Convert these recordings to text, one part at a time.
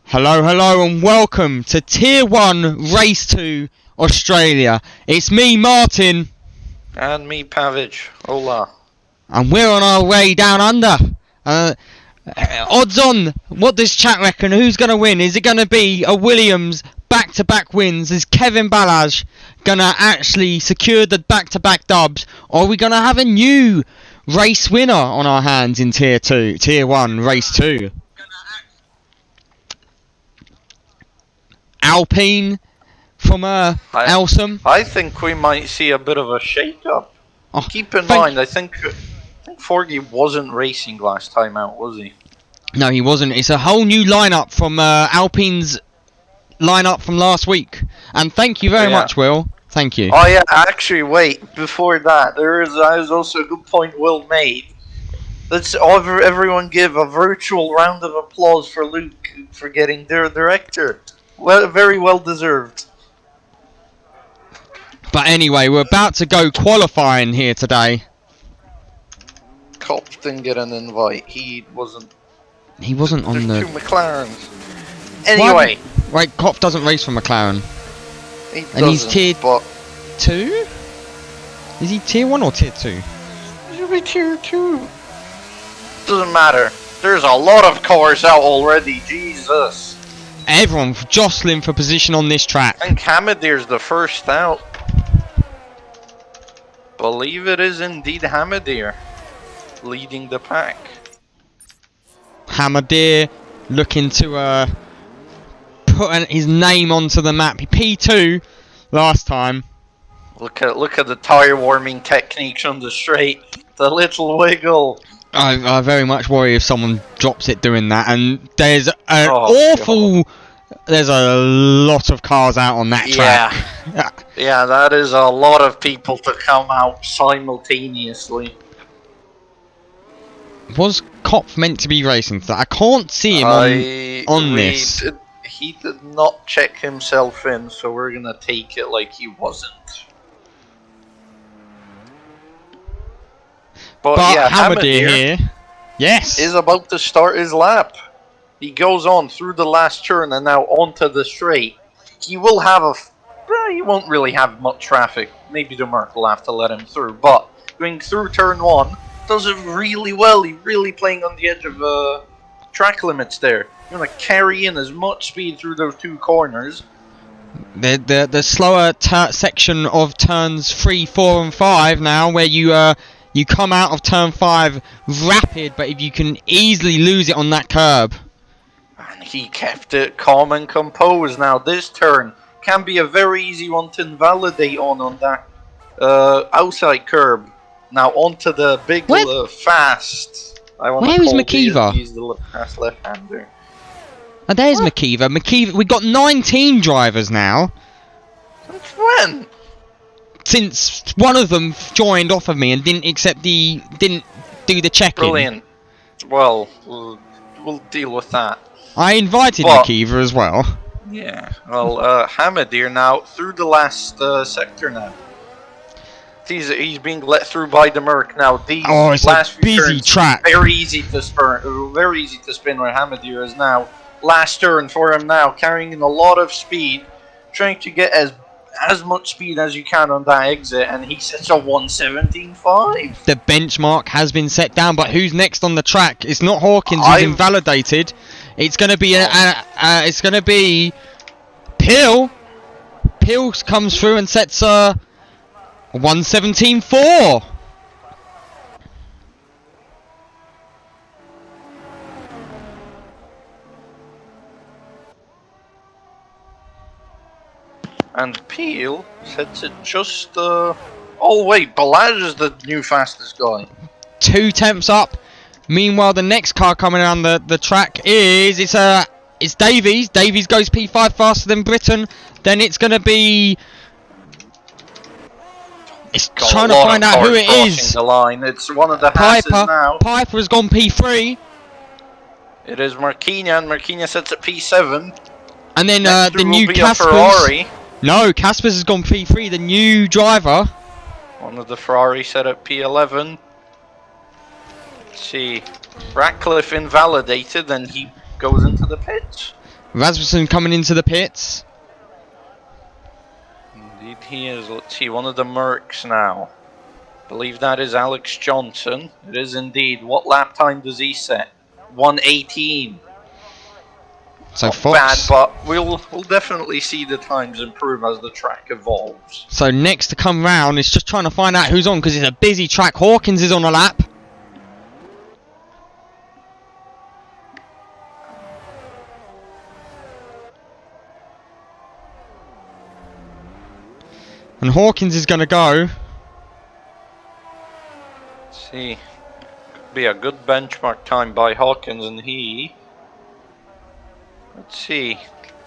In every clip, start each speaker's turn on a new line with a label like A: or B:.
A: Hello, hello, and welcome to Tier 1 Race 2 Australia. It's me, Martin.
B: And me, Pavic. Hola.
A: And we're on our way down under. Odds on, what does chat reckon? Who's going to win? Is it going to be a Williams back-to-back wins? Is Kevin Balaj going to actually secure the back-to-back dubs? Or are we going to have a new race winner on our hands in Tier 1 Race 2? Alpine from Elsam.
B: I think we might see a bit of a shake-up.
A: Oh,
B: Keep in mind, I think Forgy wasn't racing last time out, was he?
A: No, he wasn't. It's a whole new lineup from Alpine's lineup from last week. And thank you very much, Will. Thank you.
B: Oh yeah, actually, wait. Before that, there is also a good point Will made. Let's everyone give a virtual round of applause for Luke for getting their director. Well, very well deserved.
A: But anyway, we're about to go qualifying here today.
B: Kopf didn't get an invite. He wasn't
A: on the...
B: two McLarens. Anyway.
A: Right, Kopf doesn't race for McLaren.
B: And he's
A: tier 2? Is he tier 1 or tier 2?
B: He'll be tier 2. Doesn't matter. There's a lot of cars out already. Jesus.
A: Everyone jostling for position on this track.
B: And Hamadir's the first out. Believe it is indeed Hamadir leading the pack.
A: Hamadir looking to put his name onto the map. P2 last time.
B: Look at the tire warming techniques on the straight. The little wiggle.
A: I very much worry if someone drops it doing that, and there's an
B: God.
A: There's a lot of cars out on that track.
B: Yeah, that is a lot of people to come out simultaneously.
A: Was Kopf meant to be racing for that? I can't see him on this.
B: He did not check himself in, so we're gonna take it like he wasn't. But yeah,
A: Hamadir here, yes,
B: is about to start his lap. He goes on through the last turn and now onto the straight. He will have he won't really have much traffic. Maybe the Merc will have to let him through. But going through turn 1 does it really well. He's really playing on the edge of track limits there. You're gonna carry in as much speed through those two corners.
A: The slower section of turns 3, 4, and 5 now, where you come out of turn 5 rapid, but if you can easily lose it on that curb.
B: And he kept it calm and composed. Now this turn can be a very easy one to invalidate on that outside curb. Now onto the big fast. I want to
A: Where is
B: call
A: McKeever?
B: these the fast left-hander.
A: And there's McKeever. We got 19 drivers now.
B: Since when?
A: Since one of them joined off of me and didn't do the check-in.
B: Brilliant. Well, we'll deal with that.
A: I invited McKeever as well.
B: Yeah. Well, Hamadir now through the last sector now. He's being let through by the Merc now. These
A: it's
B: last
A: a busy track.
B: Very easy to spin where Hamadir is now. Last turn for him now, carrying in a lot of speed, trying to get as much speed as you can on that exit, and he sets a 1:17.5.
A: The benchmark has been set down, but who's next on the track? It's not Hawkins who's invalidated. It's going to be it's going to be Pill. Pill comes through and sets a 1:17.4.
B: And Peel sets it just oh wait, Balaj is the new fastest guy.
A: 2 temps up. Meanwhile, the next car coming around the track it's Davies. Davies goes P5 faster than Britain. Then it's going to be... It's trying to find out who it is.
B: The line. It's one of the Hasses now.
A: Piper has gone P3.
B: It is Marquinhos, and Marquinhos sets at P7.
A: And then the new Caspers. No, Caspers has gone P3, the new driver.
B: One of the Ferrari set at P11. Let's see. Ratcliffe invalidated, and he goes into the pits.
A: Rasmussen coming into the pits.
B: Indeed he is. Let's see, one of the Mercs now. I believe that is Alex Johnson. It is indeed. What lap time does he set? 1:18.
A: So
B: not
A: Fox.
B: Bad, but we'll definitely see the times improve as the track evolves.
A: So next to come round is just trying to find out who's on, because it's a busy track. Hawkins is on a lap. And Hawkins is going to go.
B: Let's see. Could be a good benchmark time by Hawkins, and he... Let's see.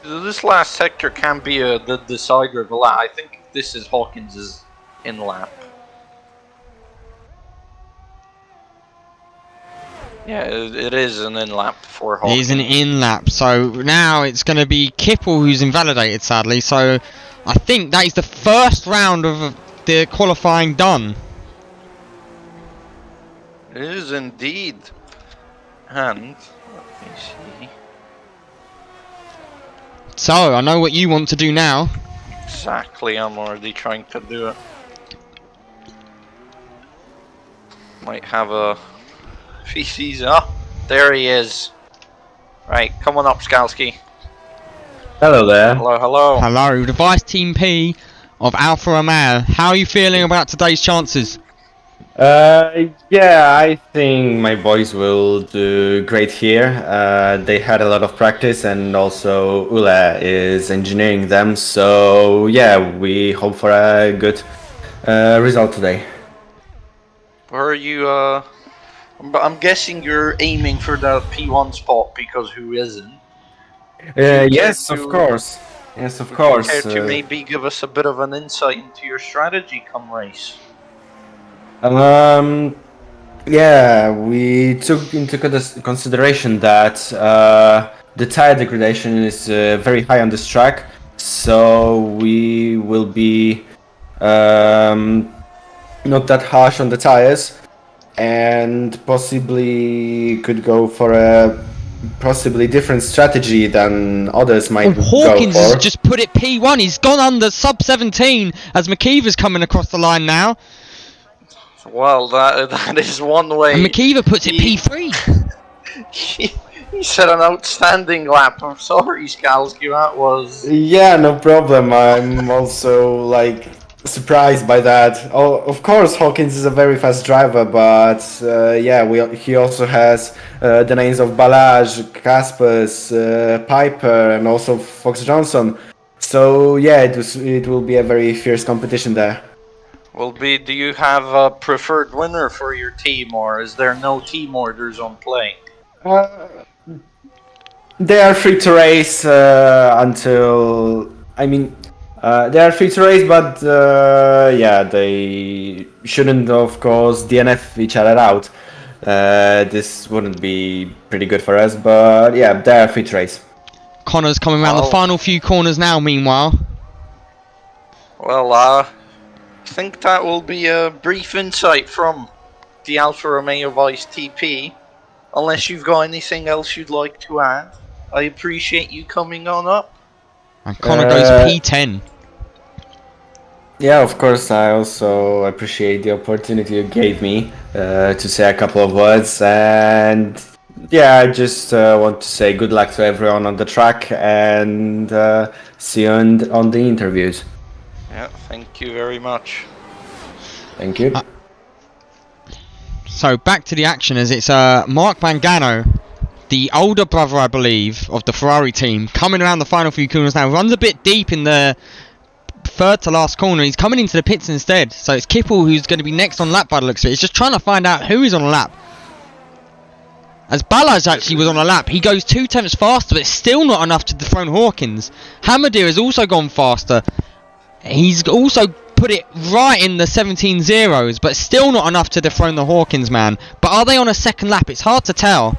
B: This last sector can be the decider of the lap. I think this is Hawkins' in lap. Yeah, it is an in lap for Hawkins.
A: It is an in lap. So now it's going to be Kipple who's invalidated, sadly. So I think that is the first round of the qualifying done.
B: It is indeed. And let me see.
A: So, I know what you want to do now.
B: Exactly, I'm already trying to do it. Might have a... feces. Oh, there he is. Right, come on up, Skalski.
C: Hello there.
B: Hello, hello.
A: Hello, Device Team P of Alfa Romeo. How are you feeling about today's chances?
C: Yeah, I think my boys will do great here. They had a lot of practice, and also Ule is engineering them. So yeah, we hope for a good result today.
B: Where are you? I'm guessing you're aiming for the P1 spot, because who isn't?
C: Yes, of course. Yes, of course.
B: Care to maybe give us a bit of an insight into your strategy come race?
C: Yeah, we took into consideration that the tire degradation is very high on this track, so we will be not that harsh on the tires, and possibly could go for a possibly different strategy than others might go for.
A: Hawkins has just put it P1. He's gone under sub 17 as McKeever's coming across the line now.
B: Well, that is one way.
A: And McKeever puts it P3.
B: He set an outstanding lap. I'm sorry, Skalski, that was...
C: Yeah, no problem. I'm also like surprised by that. Oh, of course, Hawkins is a very fast driver, but yeah, he also has the names of Balazs, Kaspers, Piper, and also Fox Johnson. So yeah, it will be a very fierce competition there.
B: Do you have a preferred winner for your team, or is there no team orders on play?
C: They are free to race until. I mean, they are free to race, but yeah, they shouldn't, of course, DNF each other out. This wouldn't be pretty good for us, but yeah, they are free to race.
A: Connor's coming around the final few corners now, meanwhile.
B: Well, I think that will be a brief insight from the Alfa Romeo Vice TP. Unless you've got anything else you'd like to add, I appreciate you coming on up.
A: And Connor goes P10.
C: Yeah, of course, I also appreciate the opportunity you gave me to say a couple of words. And yeah, I just want to say good luck to everyone on the track and see you on the interviews.
B: Yeah, thank you very much.
C: Thank you.
A: So back to the action as it's Mark Mangano, the older brother, I believe, of the Ferrari team, coming around the final few corners now. Runs a bit deep in the third to last corner. He's coming into the pits instead. So it's Kippel who's going to be next on lap by the looks of it. He's just trying to find out who is on a lap. As Balazs actually was on a lap, he goes 2 tenths faster, but it's still not enough to dethrone Hawkins. Hamadir has also gone faster. He's also put it right in the 17 zeros, but still not enough to dethrone the Hawkins man. But are they on a second lap? It's hard to tell.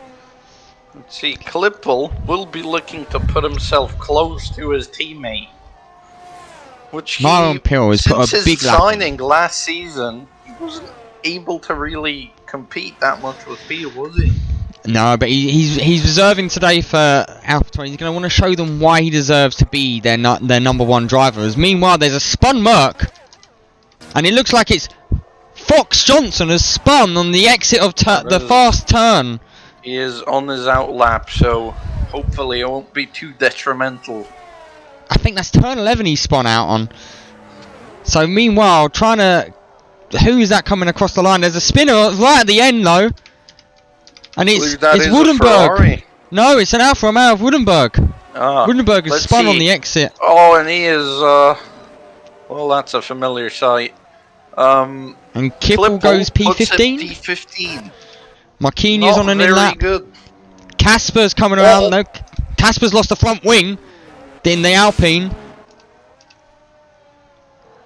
B: Let's see, Klippel will be looking to put himself close to his teammate. Which
A: Myron Pill has put a big lap.
B: Since his signing last season, he wasn't able to really compete that much with Peel, was he?
A: No, but he's reserving today for Alpha 20. He's going to want to show them why he deserves to be their number one driver. As meanwhile, there's a spun Merc, and it looks like it's Fox Johnson has spun on the exit of the fast turn.
B: He is on his out lap, so hopefully it won't be too detrimental.
A: I think that's turn 11 he spun out on. So meanwhile, trying to... Who is that coming across the line? There's a spinner right at the end, though. And it's Woodenberg. No, it's an Alfa Romeo of Woodenberg. Woodenberg is spun on the exit.
B: Oh, and he is... well, that's a familiar sight.
A: And Kippel goes P15.
B: P15.
A: Marquinhos is on an in-lap. Kasper's coming around. No, Kasper's lost the front wing in the Alpine.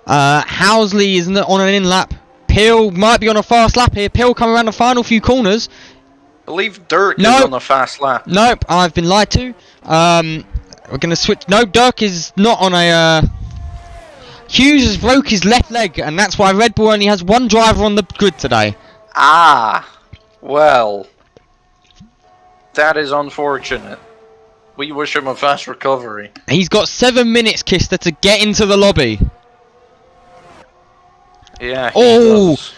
A: Housley is on an in-lap. Peel might be on a fast lap here. Peel coming around the final few corners.
B: I believe Dirk is on a fast lap.
A: Nope, I've been lied to. We're going to switch. No, Dirk is not on a... Hughes has broke his left leg, and that's why Red Bull only has one driver on the grid today.
B: Well, that is unfortunate. We wish him a fast recovery.
A: He's got 7 minutes, Kister, to get into the lobby.
B: Yeah, he does.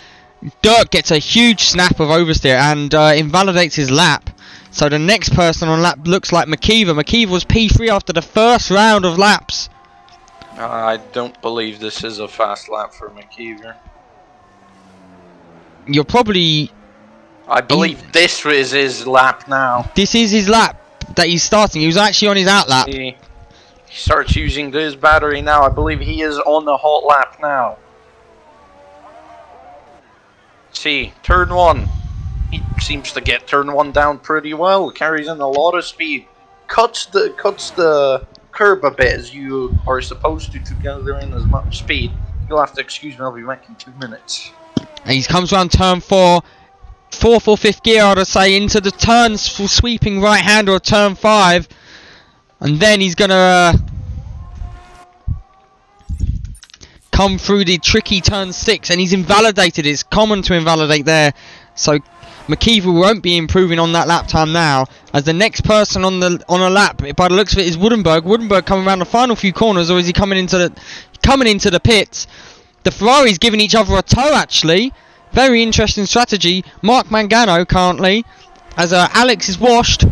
A: Dirk gets a huge snap of oversteer and invalidates his lap. So the next person on lap looks like McKeever. McKeever was P3 after the first round of laps.
B: I don't believe this is a fast lap for McKeever.
A: You're probably...
B: I believe this is his lap now.
A: This is his lap that he's starting. He was actually on his out lap.
B: He starts using his battery now. I believe he is on the hot lap now. See, turn 1. He seems to get turn 1 down pretty well. Carries in a lot of speed. Cuts the curb a bit as you are supposed to gather in as much speed. You'll have to excuse me, I'll be back in 2 minutes.
A: And he comes around turn 4. 4th or 5th gear, I'd say, into the turns for sweeping right hand or turn 5. And then he's going to come through the tricky turn 6, and he's invalidated. It's common to invalidate there. So McKeever won't be improving on that lap time now, as the next person on a lap, by the looks of it, is Woodenberg. Woodenberg coming around the final few corners, or is he coming into the pits? The Ferraris giving each other a tow, actually. Very interesting strategy. Mark Mangano currently, as Alex is washed.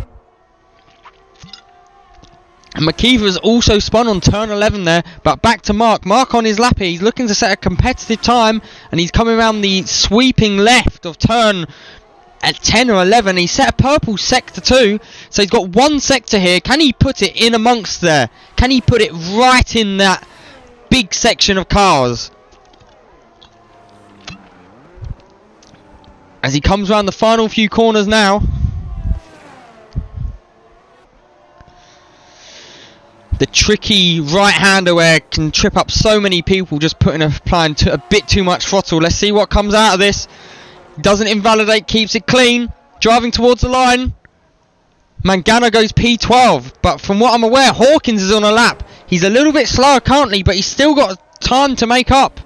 A: And McKeever's also spun on turn 11 there, but back to Mark. Mark on his lap here. He's looking to set a competitive time, and he's coming around the sweeping left of turn at 10 or 11. He set a purple sector too, so he's got one sector here. Can he put it in amongst there? Can he put it right in that big section of cars? As he comes around the final few corners now. The tricky right-hander where it can trip up so many people just applying a bit too much throttle. Let's see what comes out of this. Doesn't invalidate, keeps it clean. Driving towards the line. Mangano goes P12, but from what I'm aware, Hawkins is on a lap. He's a little bit slower currently, but he's still got time to make up.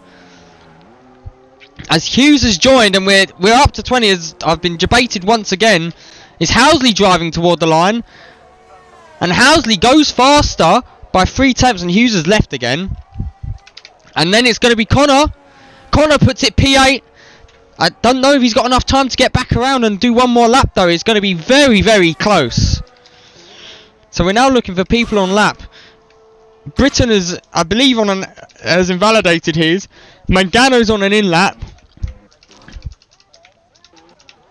A: As Hughes has joined, and we're up to 20, as I've been debated once again, is Housley driving toward the line. And Housley goes faster by 3 tenths, and Hughes has left again. And then it's going to be Connor. Connor puts it P8. I don't know if he's got enough time to get back around and do one more lap though. It's going to be very, very close. So we're now looking for people on lap. Britain is, I believe, has invalidated his. Mangano's on an in lap.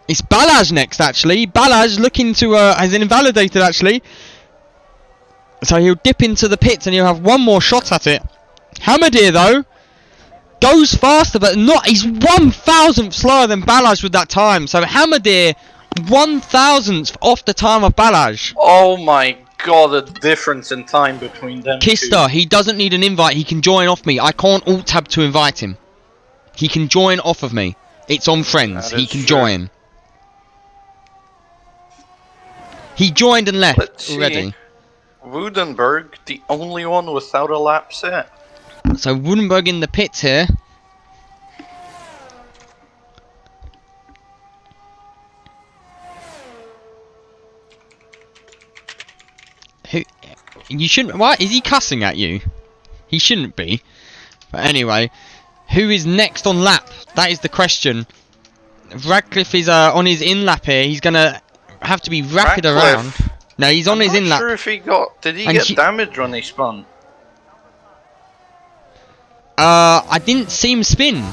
A: It's Balazs next actually. Balazs looking to, has invalidated actually. So he'll dip into the pits and he'll have one more shot at it. Hamadir though goes faster, but not. He's 1,000th slower than Balazs with that time. So Hamadir 1,000th off the time of Balazs.
B: Oh my god, the difference in time between them.
A: Kister, he doesn't need an invite. He can join off me. I can't alt tab to invite him. He can join off of me. It's on friends. He can join. He joined and left already.
B: Woudenberg, the only one without a lap set.
A: So Woudenberg in the pits here. Who? You shouldn't. Why is he cussing at you? He shouldn't be. But anyway, who is next on lap? That is the question. Radcliffe is on his in lap here. He's gonna have to be rapid around. No, he's on his in lap.
B: I'm not sure if he got. Did he get damaged when he spun?
A: I didn't see him spin.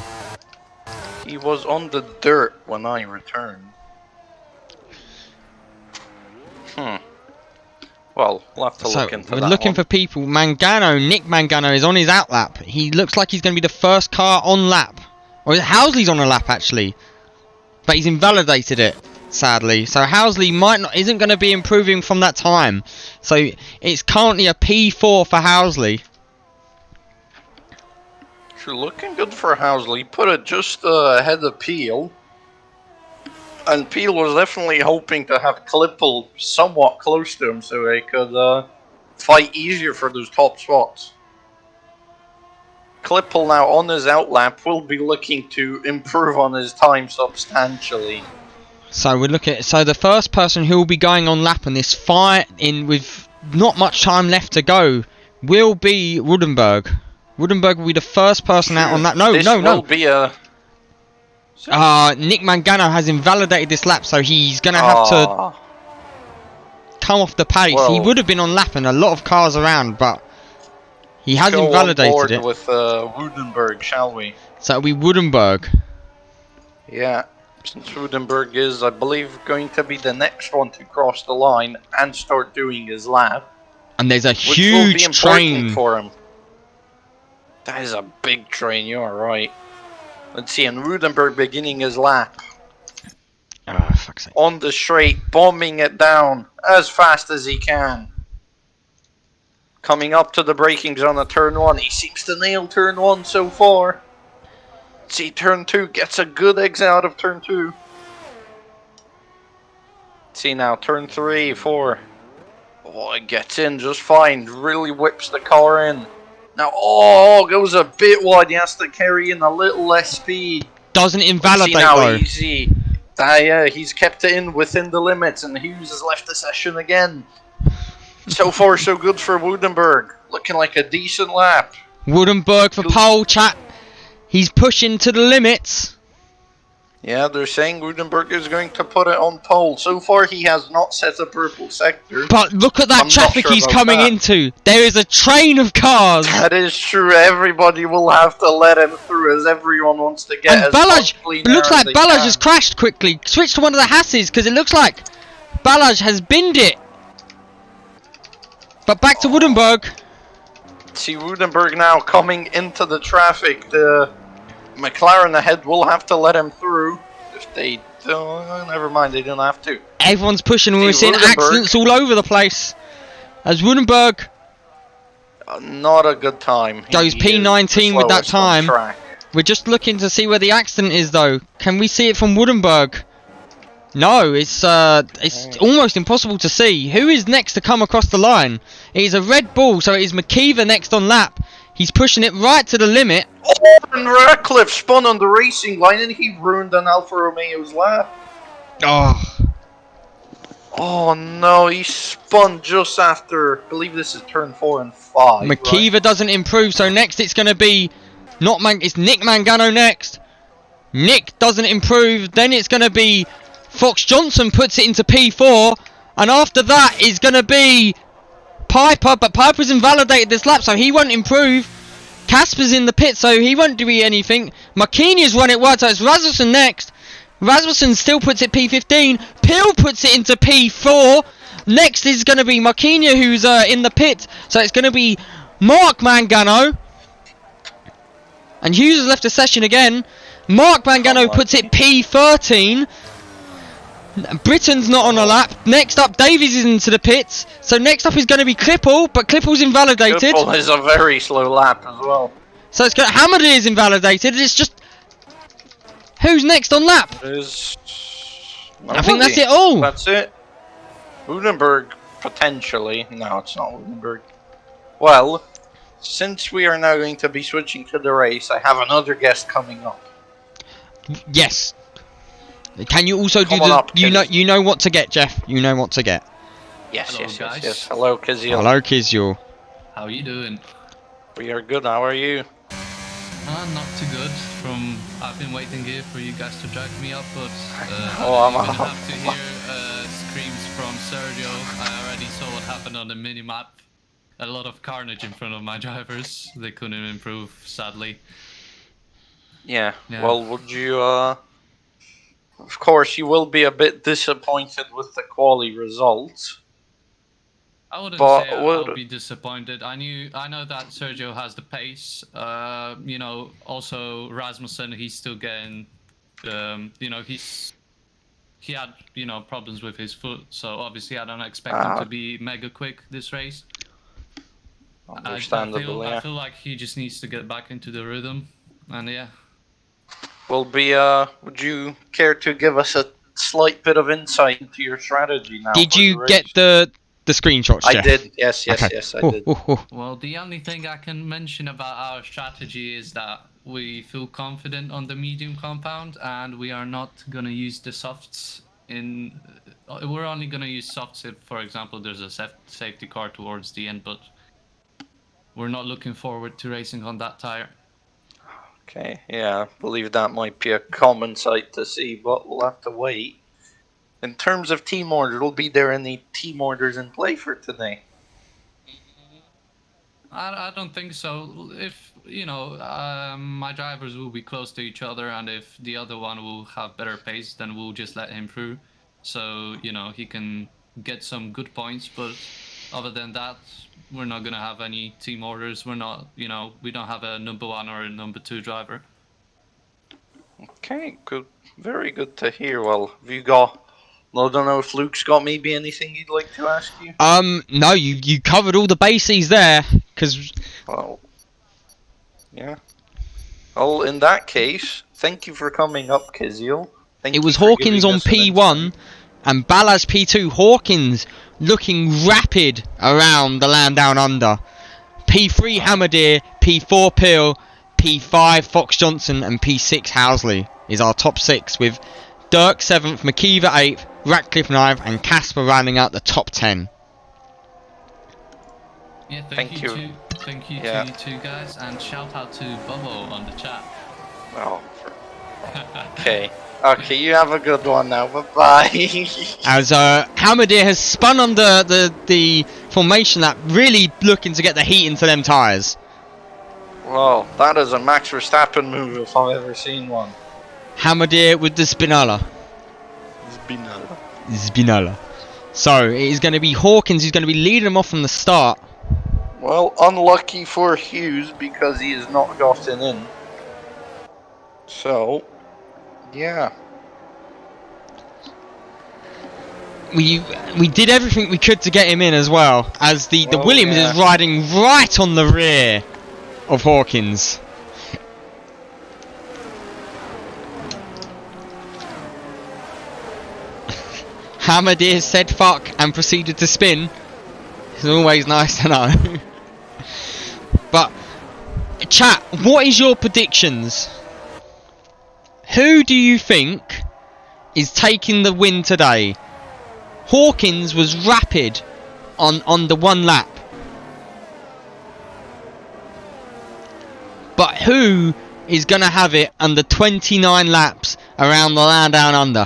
B: He was on the dirt when I returned. Well, we'll have to look into that.
A: We're looking for people. Mangano, Nick Mangano is on his out lap. He looks like he's going to be the first car on lap. Or Housley's on a lap actually. But he's invalidated it, sadly. So Housley isn't going to be improving from that time. So it's currently a P4 for Housley.
B: Sure, looking good for Housley. Put it just ahead of Peel. And Peel was definitely hoping to have Klippel somewhat close to him so he could fight easier for those top spots. Klippel now on his outlap will be looking to improve on his time substantially.
A: So we look at the first person who will be going on lap on this fight with not much time left to go will be Woudenberg. Woudenberg will be the first person out on that. No.
B: Will be a...
A: Nick Mangano has invalidated this lap, so he's going to have to come off the pace. Well, he would have been on lap and a lot of cars around, but he has invalidated it.
B: With Woudenberg, shall we?
A: So it'll be Woudenberg.
B: Yeah, since Woudenberg is, I believe, going to be the next one to cross the line and start doing his lap.
A: And there's a huge train
B: for him. That is a big train, you are right. Let's see, and Woudenberg beginning his lap.
A: Oh, fuck's sake.
B: On the straight, bombing it down as fast as he can. Coming up to the braking zone at turn 1. He seems to nail turn 1 so far. Let's see, turn 2 gets a good exit out of turn 2. Let's see now, turn 3, 4. Oh, it gets in just fine. Really whips the car in. Now, goes a bit wide. He has to carry in a little less speed.
A: Doesn't invalidate though.
B: Easy. Yeah, he's kept it in within the limits, and Hughes has left the session again. So far, so good for Woudenberg. Looking like a decent lap.
A: Woudenberg for pole, chat. He's pushing to the limits.
B: Yeah, they're saying Rudenberg is going to put it on pole. So far, he has not set a purple sector.
A: But look at that
B: I'm not
A: traffic
B: sure
A: he's
B: about
A: coming
B: that.
A: into. There is a train of cars.
B: That is true. Everybody will have to let him through, as everyone wants to get
A: And
B: as
A: Balaj,
B: much clean
A: it looks
B: air as
A: like
B: they
A: Balaj
B: can.
A: has crashed quickly. Switch to one of the Hasses because it looks like Balaj has binned it. But back to Woodenberg.
B: See Rudenberg now coming into the traffic. The McLaren ahead will have to let him through. If they don't, never mind, they don't have to.
A: Everyone's pushing. We're
B: See,
A: seeing
B: Woodenberg.
A: accidents all over the place. As Woodenberg
B: Not a good time.
A: goes
B: He
A: P19
B: is the
A: with that
B: slowest on
A: time.
B: track.
A: We're just looking to see where the accident is, though. Can we see it from Woodenberg? No, it's almost impossible to see. Who is next to come across the line? It is a Red Bull, so it is McKeever next on lap. He's pushing it right to the limit.
B: Oh, and Ratcliffe spun on the racing line and he ruined an Alfa Romeo's lap.
A: Oh,
B: Oh no, he spun just after, I believe this is turn 4 and 5.
A: McKeever
B: Right?
A: doesn't improve, so next it's going to be it's Nick Mangano next. Nick doesn't improve, then it's going to be Fox Johnson puts it into P4, and after that is going to be Piper, but Piper's invalidated this lap, so he won't improve. Casper's in the pit, so he won't do anything. Marquinhos run it wide, so it's Rasmussen next. Rasmussen still puts it P15. Pill puts it into P4. Next is going to be Marquinhos, who's in the pit, so it's going to be Mark Mangano. And Hughes has left the session again. Mark Mangano puts it P13. Britain's not on a lap. Next up, Davies is into the pits. So next up is going to be Klippel, but Klippel's invalidated.
B: Klippel is a very slow lap as well.
A: So it's got Hamada is invalidated. It's just who's next on lap?
B: There's
A: I think that's it all.
B: That's it. Rudenberg potentially. No, it's not Rudenberg. Well, since we are now going to be switching to the race, I have another guest coming up.
A: Yes. Can you also
B: Come
A: do
B: on
A: the?
B: up,
A: You know what to get, Jeff. You know what to get.
B: Yes,
D: Hello,
B: yes,
D: guys.
B: yes, yes. Hello, Kizil.
A: Hello, Kizyul.
D: How you doing?
B: We are good. How are you?
D: Not too good. I've been waiting here for you guys to drag me up, but
B: Oh, I'm
D: you're gonna
B: out.
D: have to hear screams from Sergio. I already saw what happened on the mini-map. A lot of carnage in front of my drivers. They couldn't improve, sadly.
B: Yeah.
D: Yeah.
B: Well, would you? Of course, you will be a bit disappointed with the quali results.
D: I wouldn't
B: But
D: say
B: would-
D: I'll be disappointed. I know that Sergio has the pace. You know, also Rasmussen, he's still getting. You know, he had problems with his foot, so obviously I don't expect him to be mega quick this race.
B: Understandable,
D: I
B: yeah.
D: feel like he just needs to get back into the rhythm, and yeah.
B: Will be. Would you care to give us a slight bit of insight into your strategy now?
A: Did
B: for
A: you
B: the
A: get
B: race?
A: the screenshots,
B: I
A: Jeff?
B: did. Yes, yes,
A: Okay.
B: yes. I
A: Oh,
B: did.
A: oh, oh.
D: Well, the only thing I can mention about our strategy is that we feel confident on the medium compound, and we are not gonna use the softs in. We're only gonna use softs if, for example, there's a safety car towards the end, but we're not looking forward to racing on that tire.
B: Okay. Yeah, I believe that might be a common sight to see, but we'll have to wait. In terms of team orders, will be there any team orders in play for today?
D: I don't think so. If my drivers will be close to each other, and if the other one will have better pace, then we'll just let him through. So he can get some good points. But other than that, we're not gonna have any team orders. We're not, we don't have a number 1 or a number 2 driver.
B: Okay, good. Very good to hear. Well, have you got? I don't know if Luke's got maybe anything he'd like to ask you.
A: No, you covered all the bases there, because
B: Well, yeah. Well, in that case, thank you for coming up, Kizil. Thank
A: it
B: you
A: was
B: for
A: Hawkins
B: giving
A: on
B: us an
A: P1
B: insight.
A: and Ballas P2. Hawkins looking rapid around the land down under. P3 Hamadir, P4 Pill, P5 Fox Johnson, and P6 Housley is our top 6, with Dirk 7th, McKeever 8th, Ratcliffe 9th, and Casper rounding out the top 10.
D: Yeah,
B: Thank you.
D: Thank you
B: Yeah.
D: to you two guys, and shout out to Bobo on the chat.
B: Oh, okay. Okay, you have a good one now. Bye-bye.
A: As Hammerdeer has spun on the formation lap, really looking to get the heat into them tyres.
B: Well, that is a Max Verstappen move if I've ever seen one.
A: Hammerdeer with the Spinala. Spinala. So, it is going to be Hawkins who's going to be leading them off from the start.
B: Well, unlucky for Hughes because he has not gotten in. So, yeah.
A: We did everything we could to get him in as well, as the Williams is riding right on the rear of Hawkins. Hammerdeer said fuck and proceeded to spin. It's always nice to know. But, chat, what is your predictions? Who do you think is taking the win today? Hawkins was rapid on the one lap. But who is going to have it under 29 laps around the land down under?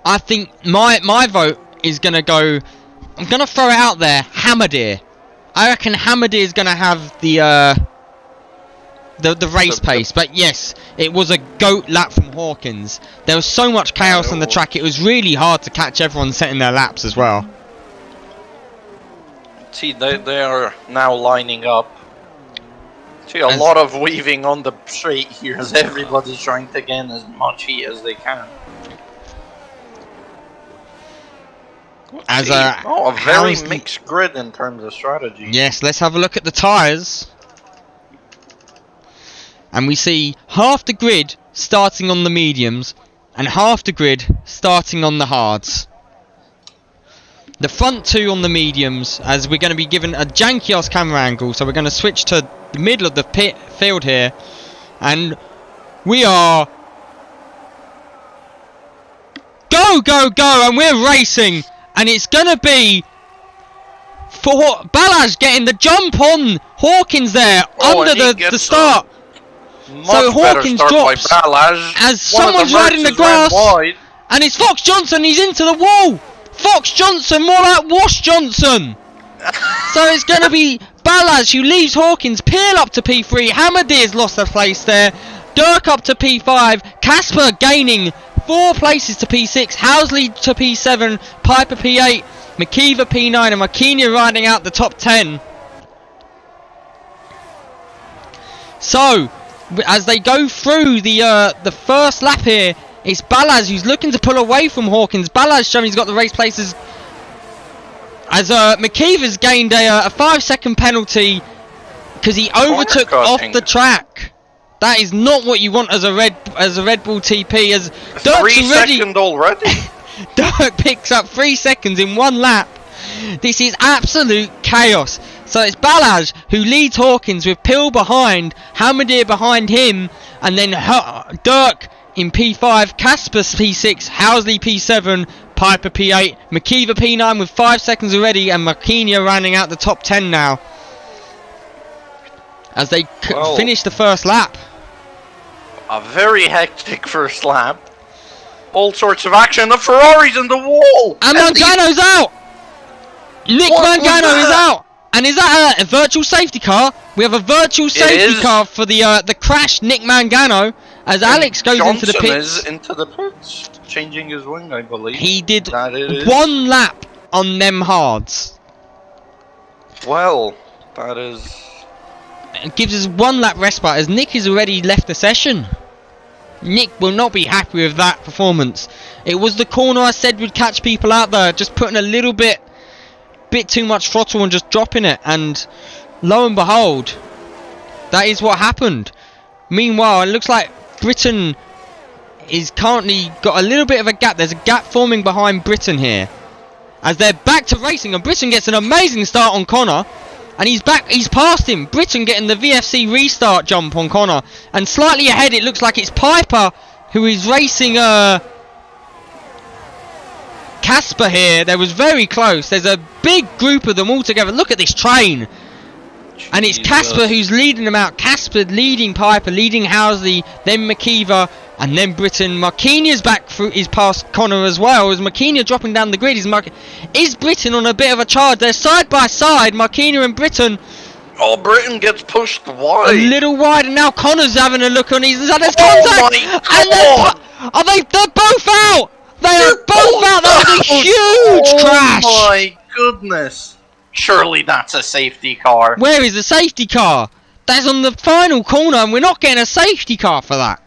A: I think my vote is going to go... I'm going to throw it out there, Hammerdeer. I reckon Hammerdeer is going to have the race pace. But yes, it was a goat lap from Hawkins. There was so much chaos on the track, it was really hard to catch everyone setting their laps as well.
B: See, they are now lining up. See, a lot of weaving on the straight here as everybody's trying to gain as much heat as they can.
A: As
B: a very mixed grid in terms of strategy.
A: Yes, let's have a look at the tyres. And we see half the grid starting on the mediums and half the grid starting on the hards. The front two on the mediums, as we're going to be given a janky-ass camera angle, so we're going to switch to the middle of the field here. And we are... Go, go, go! And we're racing! And it's going to be for Balazs getting the jump on Hawkins there under the start. So Hawkins drops as someone's riding the grass. And it's Fox Johnson, he's into the wall. Fox Johnson, more like Wash Johnson. So it's going to be Balazs who leaves Hawkins. Peel up to P3. Hammerdeer's lost a place there. Dirk up to P5. Casper gaining 4 places to P6, Housley to P7, Piper P8, McKeever P9, and Marquinhos riding out the top 10. So, as they go through the first lap here, it's Balazs who's looking to pull away from Hawkins. Balazs showing he's got the race places. As McKeever's gained a 5-second penalty because he overtook off the track. That is not what you want as a Red Bull TP. As Dirk's
B: 3 seconds already.
A: Dirk picks up 3 seconds in one lap. This is absolute chaos. So it's Balazs who leads Hawkins with Pill behind, Hammerdeer behind him, and then Dirk in P5, Casper P6, Housley P7, Piper P8, McKeever P9 with 5 seconds already, and Marquinhos rounding out the top 10 now. As they finish the first lap.
B: A very hectic first lap. All sorts of action. The Ferrari's in the wall.
A: And Mangano's out. Nick Mangano is out. And is that a virtual safety car? We have a virtual safety car for the crashed Nick Mangano as Alex goes into the pits.
B: Johnson is into the pits, changing his wing, I believe.
A: He did 1 lap on them hards.
B: Well, that is...
A: It gives us 1 lap respite as Nick has already left the session. Nick will not be happy with that performance. It was the corner I said would catch people out there, just putting a little bit too much throttle and just dropping it, and lo and behold, that is what happened. Meanwhile, it looks like Britain is currently got a little bit of a gap. There's a gap forming behind Britain here as they're back to racing, and Britain gets an amazing start on Connor. And he's past him. Britain getting the VFC restart jump on Connor. And slightly ahead, it looks like it's Piper who is racing Casper here. They was very close. There's a big group of them all together. Look at this train. And it's Casper who's leading them out. Casper leading Piper, leading Housley, then McKeever, and then Britton. Marquinhos back through, is past Connor as well. As Marquinhos dropping down the grid, is Britton on a bit of a charge? They're side by side, Marquinhos and Britton.
B: Oh, Britton gets pushed wide.
A: A little wide, and now Connor's having a look on his side. There's
B: Oh
A: contact!
B: my
A: And
B: God!
A: are they're both out! They're both out! That was a huge crash!
B: Oh my goodness! Surely that's a safety car.
A: Where is the safety car? That's on the final corner, and we're not getting a safety car for that.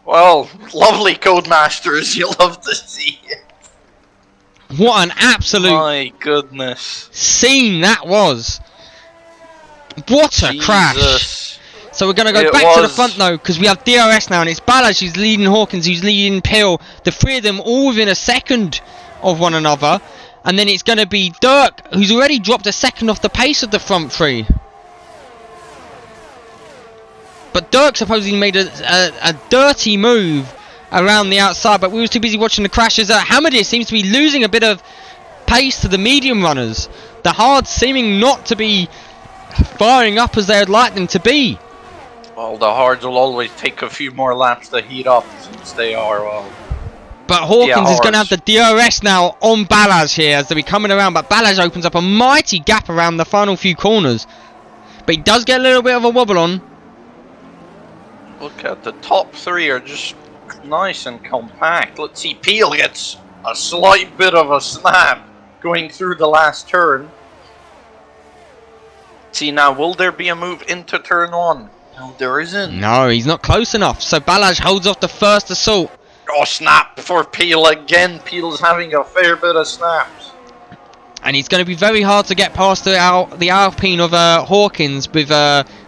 B: Well, lovely Codemasters, you'll love to see it.
A: What an absolute
B: My goodness.
A: scene that was. What a crash.
B: Jesus.
A: So we're going to go
B: It
A: back to the
B: was.
A: front though, because we have DRS now, and it's Balazs who's leading Hawkins, who's leading Pill. The three of them all within a second of one another. And then it's going to be Dirk, who's already dropped a second off the pace of the front three. But Dirk supposedly made a dirty move around the outside, but we were too busy watching the crashes. Hamadi seems to be losing a bit of pace to the medium runners. The hards seeming not to be firing up as they would like them to be.
B: Well, the hards will always take a few more laps to heat up since they are, well...
A: But Hawkins is going to have
B: hards.
A: the DRS now on Balazs here as they'll be coming around, but Balazs opens up a mighty gap around the final few corners. But he does get a little bit of a wobble on.
B: Look at the top three are just nice and compact. Let's see, Peel gets a slight bit of a snap going through the last turn. See now, will there be a move into turn one? No, there isn't.
A: No, he's not close enough. So Balazs holds off the first assault.
B: Oh, snap for Peel again. Peel's having a fair bit of snaps.
A: And it's going to be very hard to get past the Alpine of Hawkins with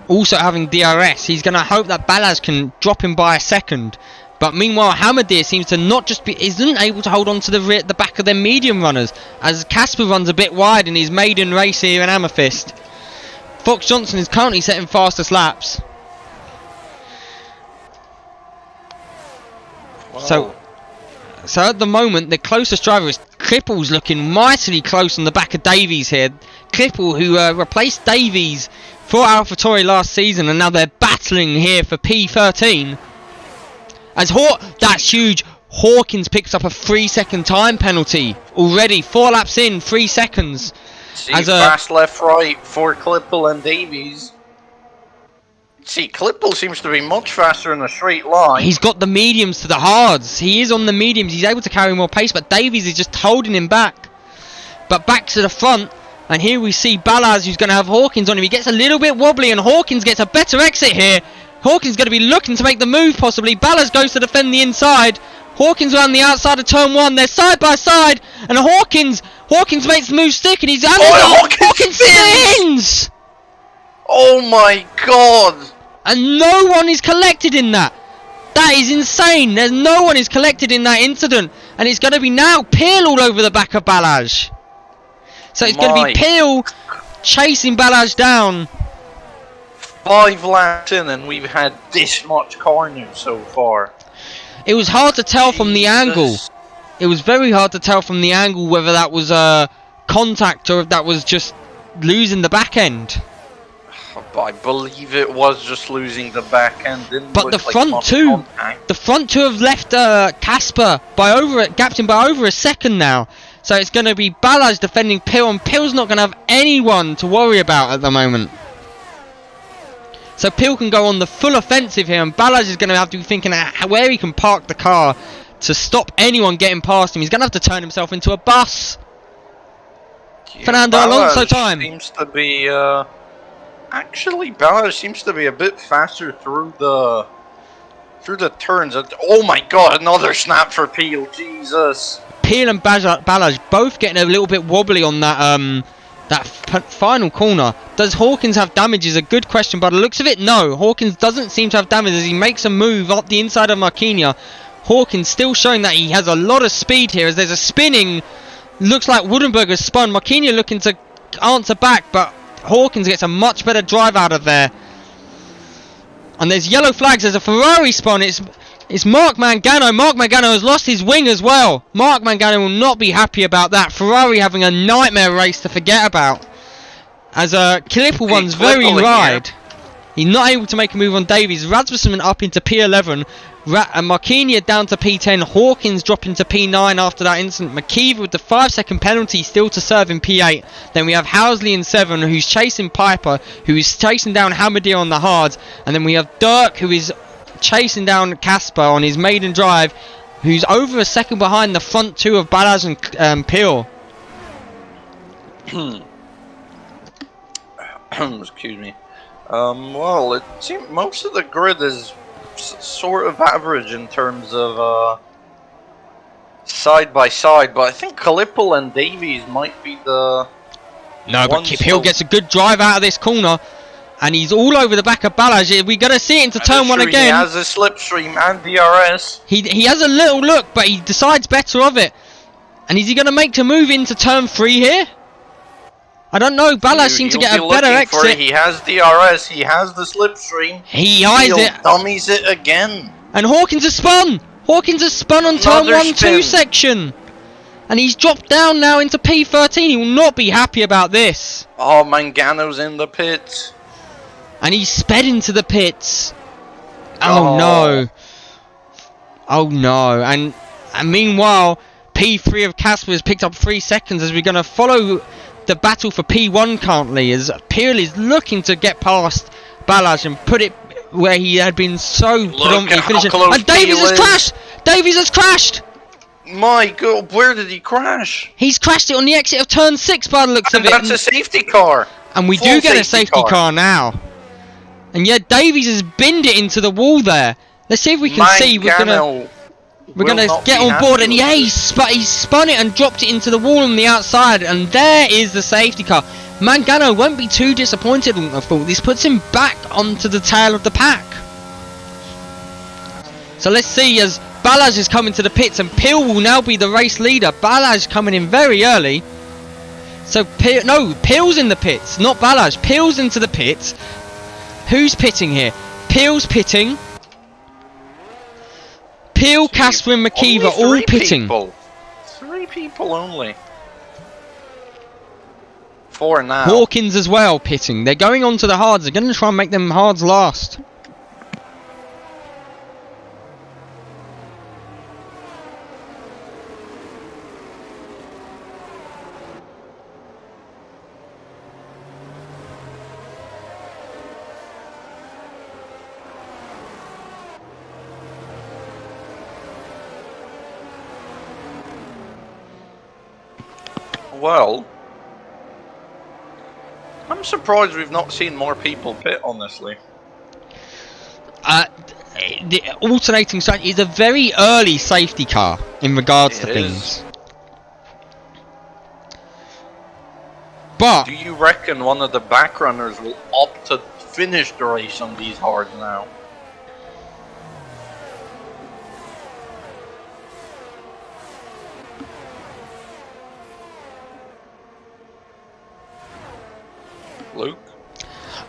A: also having DRS. He's going to hope that Balazs can drop him by a second. But meanwhile, Hamadir seems to not just be... isn't able to hold on to the back of their medium runners. As Casper runs a bit wide in his maiden race here in Amethyst. Fox Johnson is currently setting fastest laps.
B: Wow.
A: So at the moment, the closest driver is Cripple's looking mightily close on the back of Davies here. Cripple, who replaced Davies for AlphaTauri last season, and now they're battling here for P13. As that's huge. Hawkins picks up a 3-second time penalty already. 4 laps in, 3 seconds.
B: See,
A: As
B: fast left right for Clipple and Davies. See, Clipple seems to be much faster in a straight line.
A: He's got the mediums to the hards. He is on the mediums. He's able to carry more pace, but Davies is just holding him back. But back to the front, and here we see Balazs, who's going to have Hawkins on him. He gets a little bit wobbly, and Hawkins gets a better exit here. Hawkins going to be looking to make the move, possibly. Balazs goes to defend the inside. Hawkins around the outside of turn 1. They're side by side, and Hawkins makes the move stick, and he's Hawkins spins!
B: Oh my god!
A: And no one is collected in that. That is insane. There's no one is collected in that incident. And it's going to be now Peel all over the back of Balazs. So it's going to be Peel chasing Balazs down.
B: 5 laps in and we've had this much carnage so far.
A: It was hard to tell from the angle. It was very hard to tell from the angle whether that was contact or if that was just losing the back end.
B: I believe it was just losing the back end.
A: But the front two have left Casper gapped him by over a second now. So it's going to be Balazs defending Peel, and Peel's not going to have anyone to worry about at the moment. So Peel can go on the full offensive here, and Balazs is going to have to be thinking where he can park the car to stop anyone getting past him. He's going to have to turn himself into a bus. Yeah, Fernando Alonso time.
B: Seems to be actually Balazs seems to be a bit faster through the turns. Oh my god, another snap for Peel. Jesus.
A: Peel and Balazs both getting a little bit wobbly on that final corner. Does Hawkins have damage is a good question, but by the looks of it, no. Hawkins doesn't seem to have damage as he makes a move up the inside of Marquinhos. Hawkins still showing that he has a lot of speed here as there's a spinning. Looks like Woodenberg spun. Marquinhos looking to answer back, but Hawkins gets a much better drive out of there. And there's yellow flags. There's a Ferrari spun. It's Mark Mangano. Mark Mangano has lost his wing as well. Mark Mangano will not be happy about that. Ferrari having a nightmare race to forget about. As Kalipal
B: Hey,
A: one's very
B: Kalipal
A: wide. He's not able to make a move on Davies. Rasmussen went up into P11. Marquinhos down to P10. Hawkins dropping to P9 after that incident. McKeever with the 5-second penalty still to serve in P8. Then we have Housley in 7, who's chasing Piper, who is chasing down Hamadir on the hards. And then we have Dirk, who is chasing down Casper on his maiden drive, who's over a second behind the front two of Balaz and Peel.
B: Excuse me. Well, it seems most of the grid is sort of average in terms of side by side, but I think Kalipal and Davies might be the.
A: No, but Hill gets a good drive out of this corner, and he's all over the back of Balaj. We're going to see it into turn 1 again.
B: He has a slipstream and DRS.
A: He has a little look, but he decides better of it. And is he going to make a move into turn 3 here? I don't know. Balaj seems to get a better exit.
B: He has DRS. He has the slipstream.
A: He eyes it.
B: Dummies it again.
A: And Hawkins has spun. Hawkins has spun on turn 1-2 section. And he's dropped down now into P13. He will not be happy about this.
B: Oh, Mangano's in the pits.
A: And he's sped into the pits. Oh no. Oh no. And meanwhile, P3 of Casper has picked up 3 seconds as we're going to follow the battle for P1 currently, as Peel is looking to get past Balaj and put it where he had been so predominantly finishing. And Davies has crashed! Davies has crashed!
B: My God, where did he crash?
A: He's crashed it on the exit of turn 6 by the looks of it.
B: That's a safety car.
A: And we do get a safety car now. And yet Davies has binned it into the wall there. Let's see if we can see. We're gonna get on board, and yeah, he spun it and dropped it into the wall on the outside, and there is the safety car. Mangano won't be too disappointed, I thought. This puts him back onto the tail of the pack. So let's see as Balaj is coming to the pits, and Peel will now be the race leader. Balaj coming in very early. So Peel's in the pits, not Balaj. Peel's into the pits. Who's pitting here? Peel's pitting. Peel, Casper and McKeever all pitting.
B: 3 people only. 4 now.
A: Hawkins as well pitting. They're going on to the hards. They're going to try and make them hards last.
B: Well, I'm surprised we've not seen more people pit, honestly.
A: The alternating side is a very early safety car in regards to things. But
B: do you reckon one of the back runners will opt to finish the race on these hards now? Luke?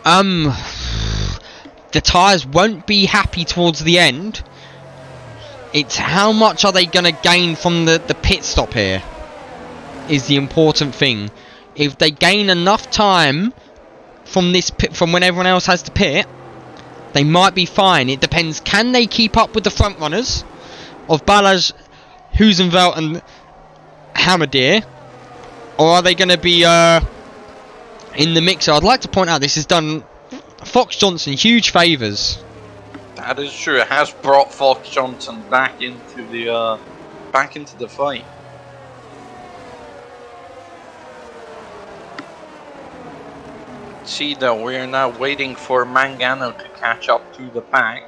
A: The tyres won't be happy towards the end. It's how much are they going to gain from the pit stop here is the important thing. If they gain enough time from this pit, from when everyone else has to pit, they might be fine. It depends. Can they keep up with the front runners of Balaj, Huizenveld and Hamadir, or are they going to be in the mixer? I'd like to point out this has done Fox Johnson huge favours.
B: That is true. It has brought Fox Johnson back into the fight. See that we are now waiting for Mangano to catch up to the pack,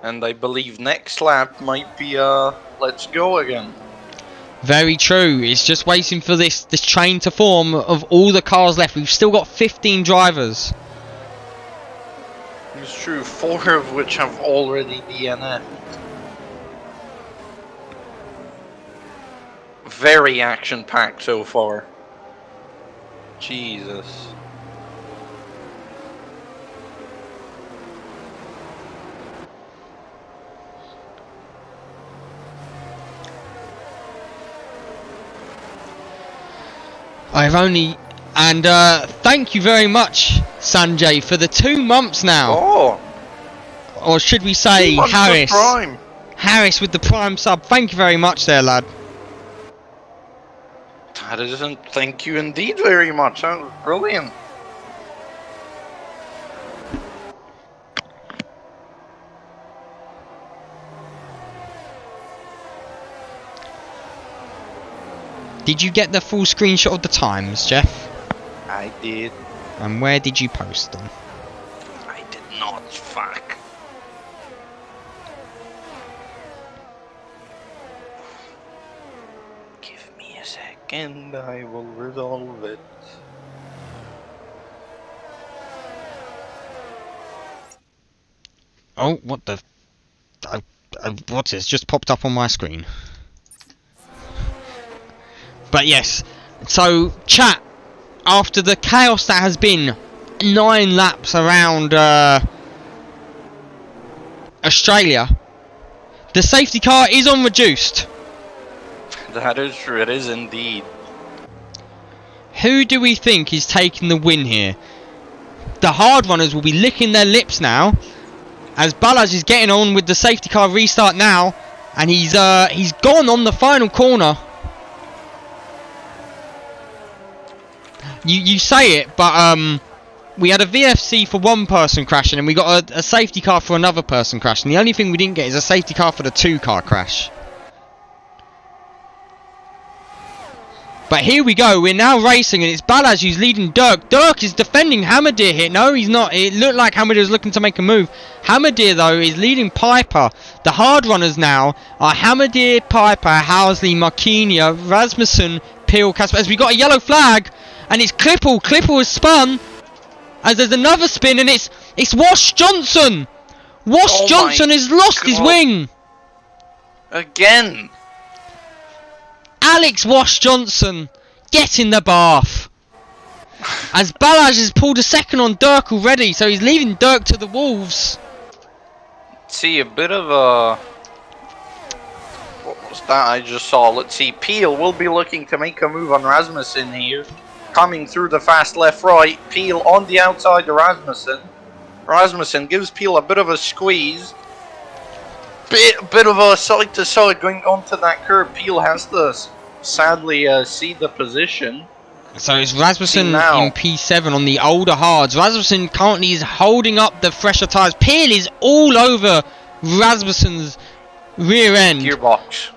B: and I believe next lap might be let's go again.
A: Very true. It's just waiting for this train to form of all the cars left. We've still got 15 drivers.
B: It's true, 4 of which have already DNF'd. Very action-packed so far. Jesus.
A: I've only And thank you very much, Sanjay, for the 2 months now.
B: Oh,
A: Or should we say
B: 2 months of
A: Harris?
B: Prime.
A: Harris with the Prime sub. Thank you very much there, lad.
B: That isn't. Thank you indeed very much. That was brilliant.
A: Did you get the full screenshot of the times, Jeff?
B: I did.
A: And where did you post them?
B: I did not. Fuck. Give me a second. I will resolve it.
A: Oh, what the... what's this? Just popped up on my screen. But yes, so chat, after the chaos that has been 9 laps around Australia, the safety car is on reduced.
B: That is true. It is indeed.
A: Who do we think is taking the win here? The hard runners will be licking their lips now, as Balazs is getting on with the safety car restart now, and he's gone on the final corner. You say it, but we had a VFC for one person crashing, and we got a safety car for another person crashing. The only thing we didn't get is a safety car for the 2-car crash. But here we go, we're now racing, and it's Balazs who's leading Dirk. Dirk is defending Hamadir here. No, he's not. It looked like Hamadir was looking to make a move. Hamadir, though, is leading Piper. The hard runners now are Hamadir, Piper, Housley, Marquinhos, Rasmussen, Peel, Casper. As we got a yellow flag, and it's Klippel. Klippel has spun. As there's another spin, and it's Wash Johnson. Wash Johnson has lost his wing.
B: Again.
A: Alex Wash Johnson, get in the bath. As Balazs has pulled a second on Dirk already, so he's leaving Dirk to the wolves.
B: See, a bit of a... What was that I just saw? Let's see, Peel will be looking to make a move on Rasmussen here. Coming through the fast left-right. Peel on the outside to Rasmussen. Rasmussen gives Peel a bit of a squeeze. Bit of a side to side going onto that curb. Peel has to sadly see the position.
A: So it's Rasmussen in P7 on the older hards. Rasmussen currently is holding up the fresher tyres. Peel is all over Rasmussen's rear end.
B: Gearbox.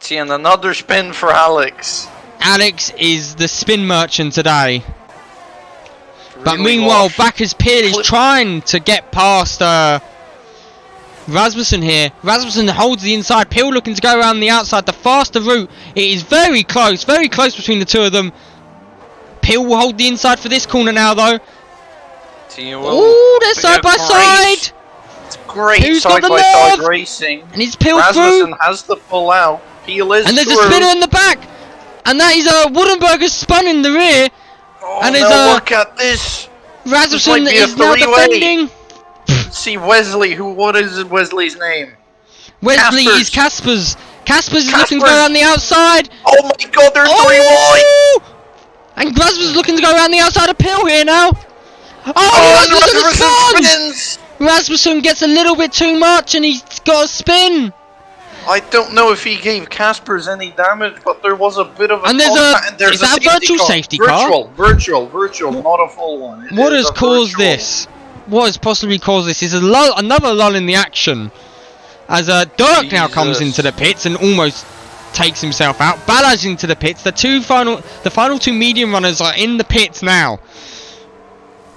B: Seeing another spin for Alex.
A: Alex is the spin merchant today.
B: Really
A: but meanwhile,
B: Wash.
A: back as Peel is trying to get past Rasmussen here. Rasmussen holds the inside. Peel looking to go around the outside. The faster route. It is very close between the two of them. Peel will hold the inside for this corner now, though.
B: Ooh,
A: they're side by side.
B: It's great
A: Who's
B: side
A: got the
B: by side
A: nerve?
B: racing.
A: And he's Peel
B: Rasmussen
A: through.
B: has the pull out. Peel is
A: And there's
B: through.
A: a spinner in the back. And that is Woodenberger spun in the rear.
B: Oh,
A: and
B: no, look at this.
A: Rasmussen
B: This might be a
A: is now
B: three-way.
A: defending.
B: See Wesley. What is Wesley's name?
A: Wesley
B: Caspers.
A: is Caspers. Caspers is looking to go
B: Caspers.
A: around the outside.
B: Oh my God, they're 3 wide.
A: Oh! And Rasmus is looking to go around the outside of Peel here now. Oh,
B: Oh,
A: Rasmussen has spun!
B: spins.
A: Rasmussen gets a little bit too much and he's got a spin.
B: I don't know if he gave Caspers any damage, but there was a bit of a
A: And there's
B: contact.
A: is that a virtual safety car?
B: Virtual, not a full one.
A: What has caused this? What has possibly caused this is another lull in the action. As Dirk now comes into the pits and almost takes himself out. Balazs into the pits. The final 2 medium runners are in the pits now.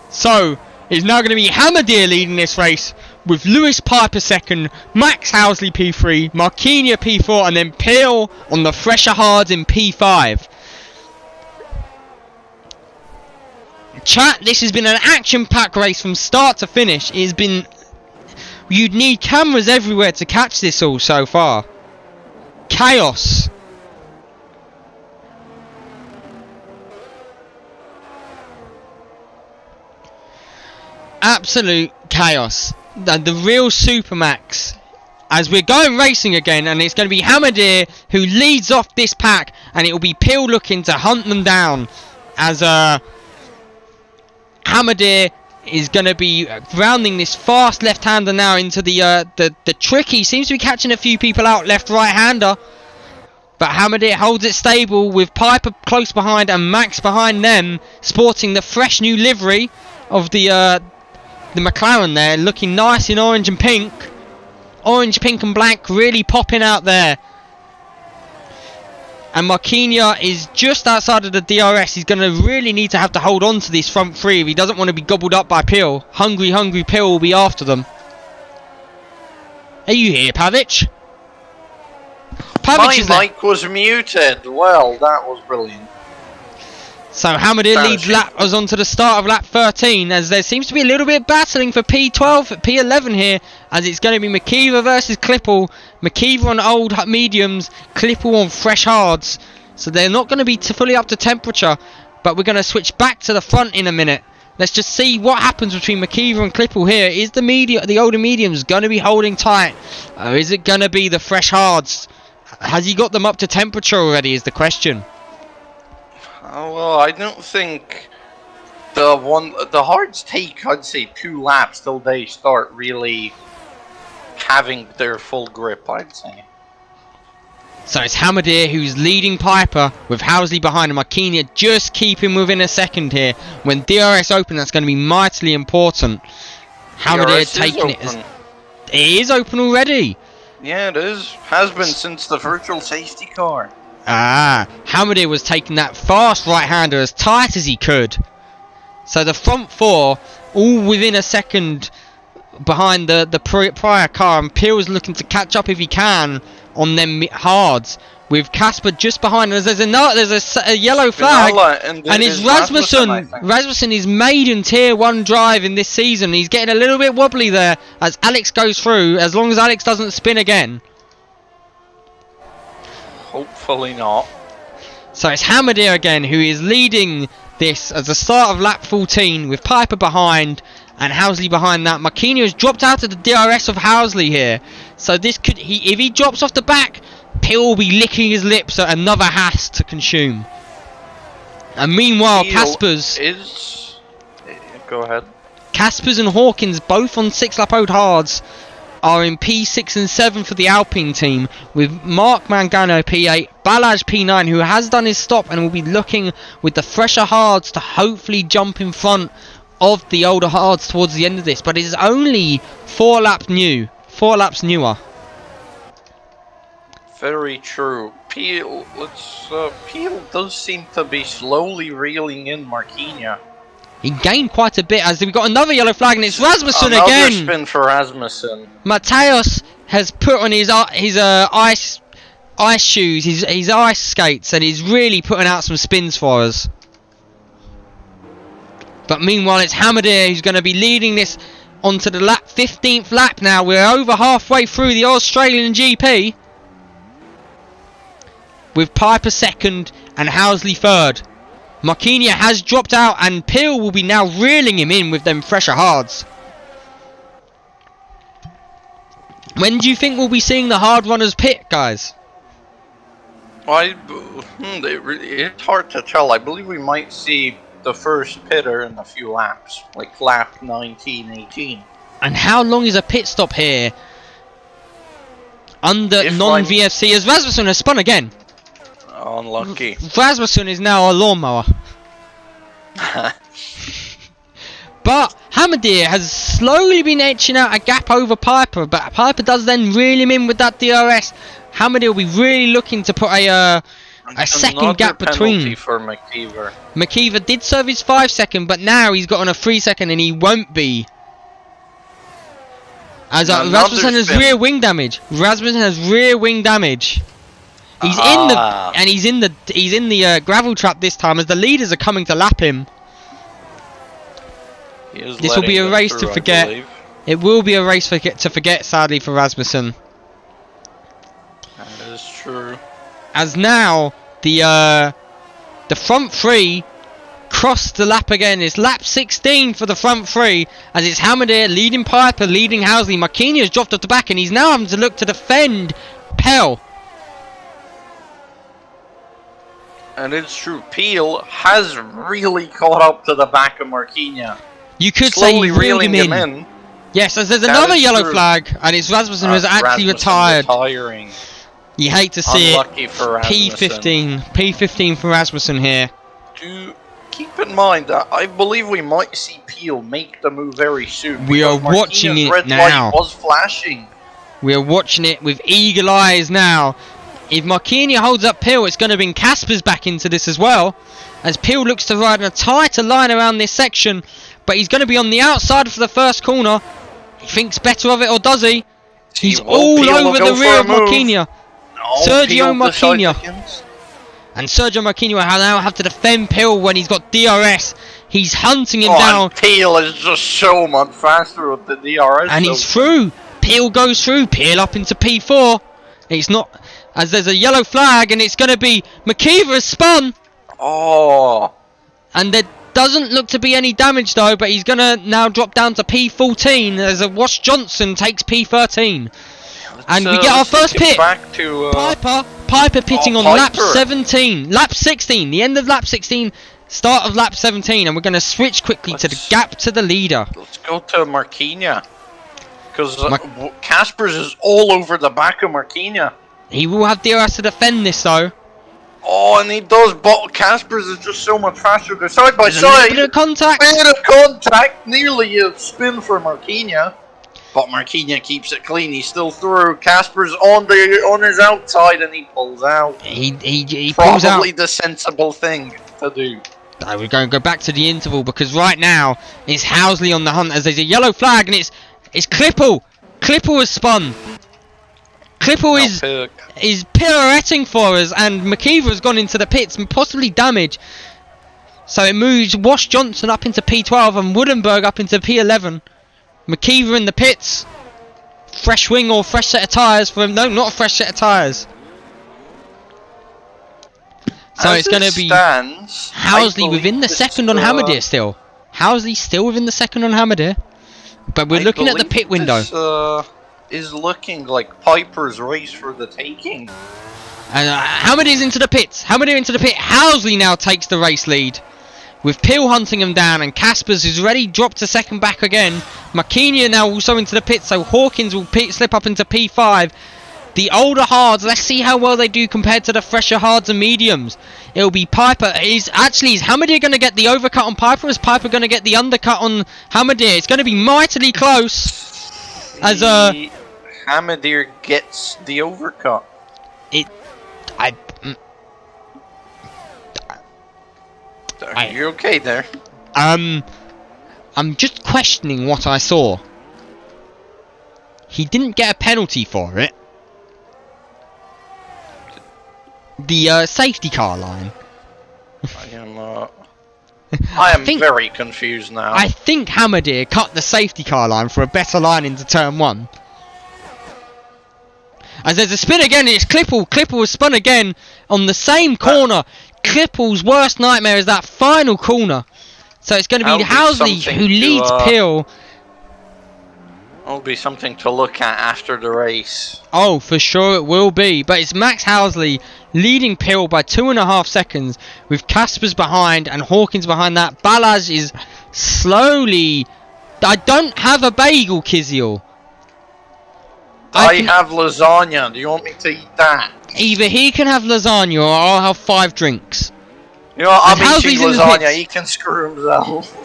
A: So it's now going to be Hamadir leading this race with Lewis Piper second, Max Housley P3, Marquinhos P4, and then Peel on the fresher hards in P5. Chat, this has been an action-packed race from start to finish. It has been... You'd need cameras everywhere to catch this all so far. Chaos. Absolute chaos. The real Supermax. As we're going racing again, and it's going to be Hamadir who leads off this pack, and it will be Peel looking to hunt them down. as Hamadir is going to be rounding this fast left-hander now into the tricky. Seems to be catching a few people out, left right-hander. But Hamadir holds it stable with Piper close behind and Max behind them, sporting the fresh new livery of the McLaren there, looking nice in orange and pink. Orange, pink and black really popping out there. And Marquinhos is just outside of the DRS. He's going to really need to have to hold on to this front three if he doesn't want to be gobbled up by Peel. Hungry Peel will be after them. Are you here, Pavic? Pavic
B: My mic was muted. Well, that was brilliant.
A: So Hamadir leads lappers onto the start of lap 13 as there seems to be a little bit of battling for P12, P11 here, as it's going to be Makiva versus Klippel. Makiva on old mediums, Klippel on fresh hards. So they're not going to be fully up to temperature, but we're going to switch back to the front in a minute. Let's just see what happens between Makiva and Klippel here. Is the older mediums going to be holding tight, or is it going to be the fresh hards? Has he got them up to temperature already is the question.
B: Oh, well, I don't think the hards take, I'd say, 2 laps till they start really having their full grip, I'd say.
A: So it's Hamadir who's leading Piper with Housley behind him. Marquinhos just keeping within a second here. When DRS open, that's going to be mightily important. Hamadir taking it. It is open already.
B: Yeah, it is. Has been since the virtual safety car.
A: Hamadir was taking that fast right-hander as tight as he could. So the front four, all within a second behind the prior car, and Peel's looking to catch up if he can on them hards. With Casper just behind us, there's a yellow flag, and it's Rasmussen. Rasmussen is maiden tier 1 drive in this season. He's getting a little bit wobbly there as Alex goes through. As long as Alex doesn't spin again.
B: Hopefully not.
A: So it's Hamadir again who is leading this as the start of lap 14 with Piper behind and Housley behind that. Marquinhos dropped out of the DRS of Housley here. So this could, if he drops off the back, Peel will be licking his lips at another Haas to consume. And meanwhile,
B: Go ahead.
A: Caspers and Hawkins, both on 6-lap-old hards, are in P6 and 7 for the Alpine team, with Mark Mangano P8, Balazs P9, who has done his stop and will be looking with the fresher hards to hopefully jump in front of the older hards towards the end of this. But it is only 4 laps newer.
B: Very true. Peel does seem to be slowly reeling in Marquinhos.
A: He gained quite a bit as we've got another yellow flag and it's Rasmussen again.
B: Another spin for Rasmussen.
A: Mateos has put on his ice shoes, his ice skates, and he's really putting out some spins for us. But meanwhile, it's Hamadir who's going to be leading this onto the 15th lap now. We're over halfway through the Australian GP. With Piper second and Housley third. Marquinhos has dropped out and Peel will be now reeling him in with them fresher hards. When do you think we'll be seeing the hard runners pit, guys?
B: It's hard to tell. I believe we might see the first pitter in a few laps, like lap 19, 18.
A: And how long is a pit stop here? Under non-VFC as Rasmussen has spun again.
B: Unlucky.
A: Rasmussen is now a lawnmower. But Hamadir has slowly been etching out a gap over Piper, but Piper does then reel him in with that DRS. Hamadir will be really looking to put a second gap between.
B: For Makiva.
A: Makiva did serve his 5-second, but now he's got on a 3-second and he won't be. As Rasmussen has rear wing damage. Rasmussen has rear wing damage. He's in the gravel trap this time as the leaders are coming to lap him. This will be a race to forget. It will be a race to forget, sadly, for Rasmussen.
B: That is true.
A: As now the front three cross the lap again. It's lap 16 for the front three as it's Hamadir leading Piper, leading Housley. Marquinhos dropped off the back and he's now having to look to defend Pell.
B: And it's true, Peel has really caught up to the back of Marquinhos.
A: You could say
B: Slowly
A: he reeled
B: reeling
A: him
B: him
A: in.
B: in.
A: Yes, as there's
B: That
A: another
B: is
A: yellow
B: true.
A: flag, and it's Rasmussen who's actually
B: Rasmussen
A: retired.
B: retiring.
A: You hate to see
B: Unlucky for
A: it.
B: Rasmussen.
A: P15 for Rasmussen here.
B: Do keep in mind that I believe we might see Peel make the move very soon.
A: We are
B: because
A: watching
B: Marquinhos'
A: it
B: red
A: now.
B: light was flashing.
A: We are watching it with eagle eyes now. If Marquinhos holds up Peel, it's going to bring Casper's back into this as well. As Peel looks to ride in a tighter line around this section. But he's going to be on the outside for the first corner. He thinks better of it, or does he? He's all
B: Peel will
A: over
B: go
A: the
B: for
A: rear
B: a
A: of
B: move.
A: Marquinhos.
B: No,
A: Sergio
B: Peel decides
A: Marquinhos.
B: against-
A: And Sergio Marquinhos will now have to defend Peel when he's got DRS. He's hunting him
B: Oh,
A: down.
B: and Peel is just so much faster with the DRS.
A: And
B: so
A: he's through. Peel goes through. Peel up into P4. It's not, as there's a yellow flag, and it's going to be McKeever has spun.
B: Oh.
A: And there doesn't look to be any damage though, but he's going to now drop down to P14 as a Wash Johnson takes P13. And we get our
B: let's
A: first
B: take it
A: pit.
B: back to,
A: Piper pitting on lap
B: Piper.
A: 17. Lap 16. The end of lap 16. Start of lap 17. And we're going to switch quickly to the
B: Let's-
A: gap to the leader.
B: Let's go to Marquinhos. Because Casper's is all over the back of Marquinhos.
A: He will have DRS to defend this though.
B: Oh, and he does, but Casper's is just so much faster. They're side by
A: There's a little
B: side.
A: bit of contact.
B: Bit of contact, nearly a spin for Marquinhos. But Marquinhos keeps it clean. He's still through. Casper's on his outside, and he pulls out.
A: He pulls out.
B: Probably the sensible thing to do.
A: We're going to go back to the interval because right now it's Housley on the hunt as there's a yellow flag and it's Clipple. Clipple has spun. Clipple is pirouetting for us, and McKeever has gone into the pits and possibly damage. So it moves Wash Johnson up into P12 and Woodenberg up into P11. McKeever in the pits. Fresh wing or fresh set of tyres for him. No, not a fresh set of tyres. So
B: As
A: it's going to be
B: stands,
A: Housley within the
B: this
A: second on Hammerdeer still. Housley still within the second on Hammerdeer. But we're looking at the pit window.
B: This, is looking like Piper's race for the taking.
A: And Hammerdeer's into the pits. Hammerdeer into the pit. Housley now takes the race lead. With Peel hunting him down, and Caspers is already dropped to second back again. Marquinhos now also into the pit, so Hawkins will slip up into P5. The older hards, let's see how well they do compared to the fresher hards and mediums. It'll be Piper. Is Hammerdeer going to get the overcut on Piper, or is Piper going to get the undercut on Hammerdeer? It's going to be mightily close. As
B: Hammerdeer gets the overcut. Are you okay there?
A: I'm just questioning what I saw. He didn't get a penalty for it. The safety car line.
B: I am very confused now.
A: I think Hammerdeer cut the safety car line for a better line into turn 1. As there's a spin again, it's Clipple. Clipple was spun again on the same corner. Clipple's worst nightmare is that final corner. So it's going to be Housley who leads Peel.
B: It'll be something to look at after the race.
A: Oh, for sure it will be. But it's Max Housley leading Peel by 2.5 seconds with Caspers behind and Hawkins behind that. Balazs is slowly... I don't have a bagel, Kiziel.
B: I have lasagna. Do you want me to eat that?
A: Either he can have lasagna or I'll have 5 drinks.
B: You know, I'm
A: And
B: eating
A: Housley's in the
B: lasagna.
A: pits.
B: He can screw himself.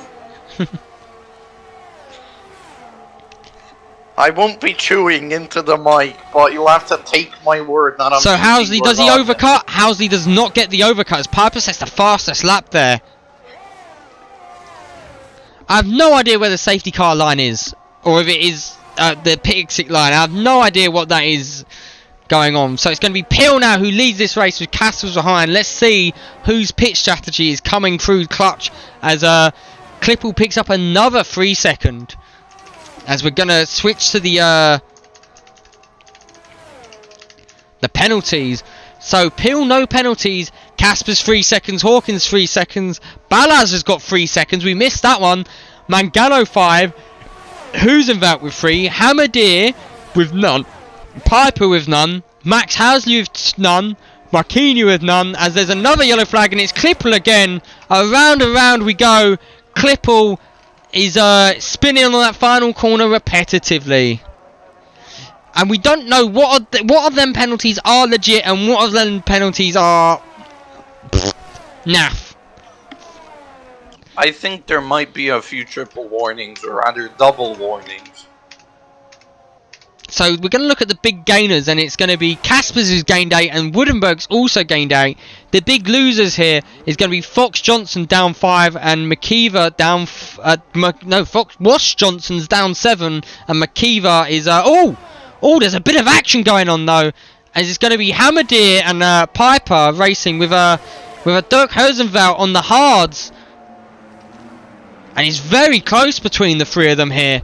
B: I won't be chewing into the mic, but you'll have to take my word that I'm
A: So
B: eating
A: Housley, does he
B: lasagna.
A: overcut? Housley does not get the overcut as Piper sets the fastest lap there. I have no idea where the safety car line is, or if it is the pit exit line. I have no idea what that is going on. So it's going to be Peel now who leads this race with Castles behind. Let's see whose pit strategy is coming through clutch as Clipple picks up another 3 second. As we're going to switch to the penalties. So Peel no penalties. Casper's 3 seconds. Hawkins 3 seconds. Balaz has got 3 seconds. We missed that one. Mangano 5. Huizenveld with 3. Hammerdeer with none. Piper with none. Max Housley with none. Marquinhos with none, as there's another yellow flag, and it's Klippel again. Around and round we go. Klippel is spinning on that final corner repetitively. And we don't know what of them penalties are legit and what of them penalties are naff.
B: I think there might be a few triple warnings, or rather double warnings.
A: So we're going to look at the big gainers, and it's going to be Kaspers who's gained 8 and Woodenberg's also gained 8. The big losers here is going to be Fox Johnson down 5 and McKeever down... Wash Johnson's down 7 and McKeever is... there's a bit of action going on though, as it's going to be Hamadir and Piper racing with a Dirk Herzenveld on the hards. And it's very close between the three of them here.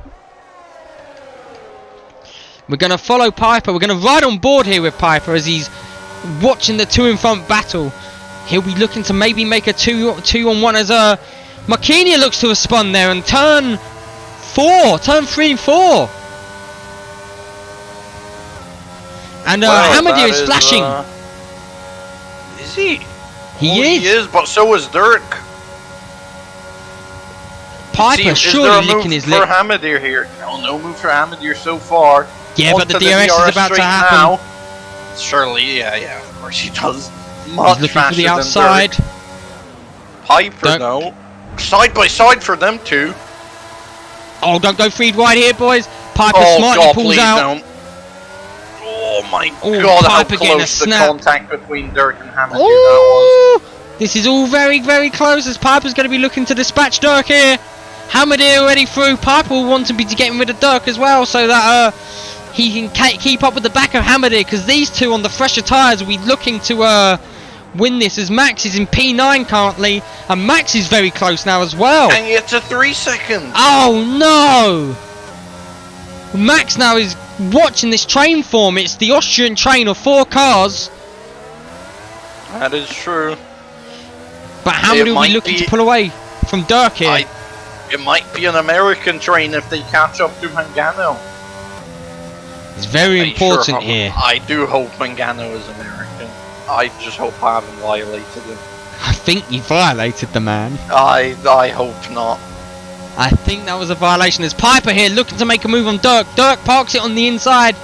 A: We're going to follow Piper. We're going to ride on board here with Piper as he's watching the two in front battle. He'll be looking to maybe make a 2-on-1 as Marquinhos looks to have spun there, and turn 3 and 4. And Hamadir is flashing.
B: Is he?
A: He is,
B: but so is Dirk.
A: Piper surely licking his lip.
B: For Hamadir here. No move for Hamadir so far.
A: Yeah, but the DRS is about to happen.
B: Now. Surely, yeah, of course he does. Much
A: He's looking
B: faster
A: for the outside.
B: Than Dirk. Piper, no. Side by side for them two.
A: Oh, don't go feed wide here, boys. Piper smartly pulls out.
B: Don't. Oh my god,
A: Piper
B: how close the contact between Dirk and Hamadir that was.
A: This is all very, very close, as Piper's going to be looking to dispatch Dirk here. Hamadir already through. Piper will want to be getting rid of Dirk as well, so that he can keep up with the back of Hamadir, because these two on the fresher tyres will be looking to win this, as Max is in P9 currently, and Max is very close now as well.
B: And it's a 3 seconds.
A: Oh no! Max now is watching this train form. It's the Austrian train of 4 cars.
B: That is true.
A: But Hamadir will be looking to pull away from Dirk here.
B: It might be an American train if they catch up to Mangano.
A: It's very important here.
B: I do hope Mangano is American. I just hope I haven't violated him.
A: I think you violated the man.
B: I hope not.
A: I think that was a violation. There's Piper here looking to make a move on Dirk. Dirk parks it on the inside,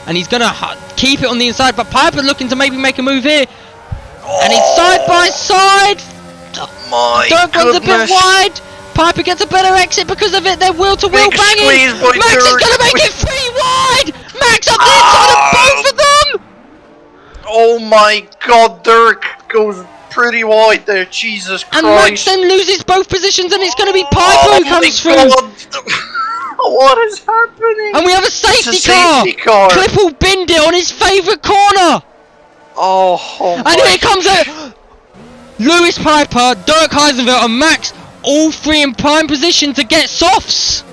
A: and he's going to keep it on the inside, but Piper looking to maybe make a move here. And it's side by side.
B: My
A: Dirk runs a bit wide. Piper gets a better exit because of it. They're wheel-to-wheel banging. Max is going to make it 3 wide. Max up the inside of both of them.
B: Oh my god, Dirk goes pretty wide there. Jesus Christ.
A: And Max then loses both positions, and it's going to be Piper who comes through.
B: What is happening?
A: And we have a safety car. Klippel binned it on his favourite corner.
B: Oh
A: and here comes it. Lewis Piper, Dirk Heisenfeld, and Max, all 3 in prime position to get softs.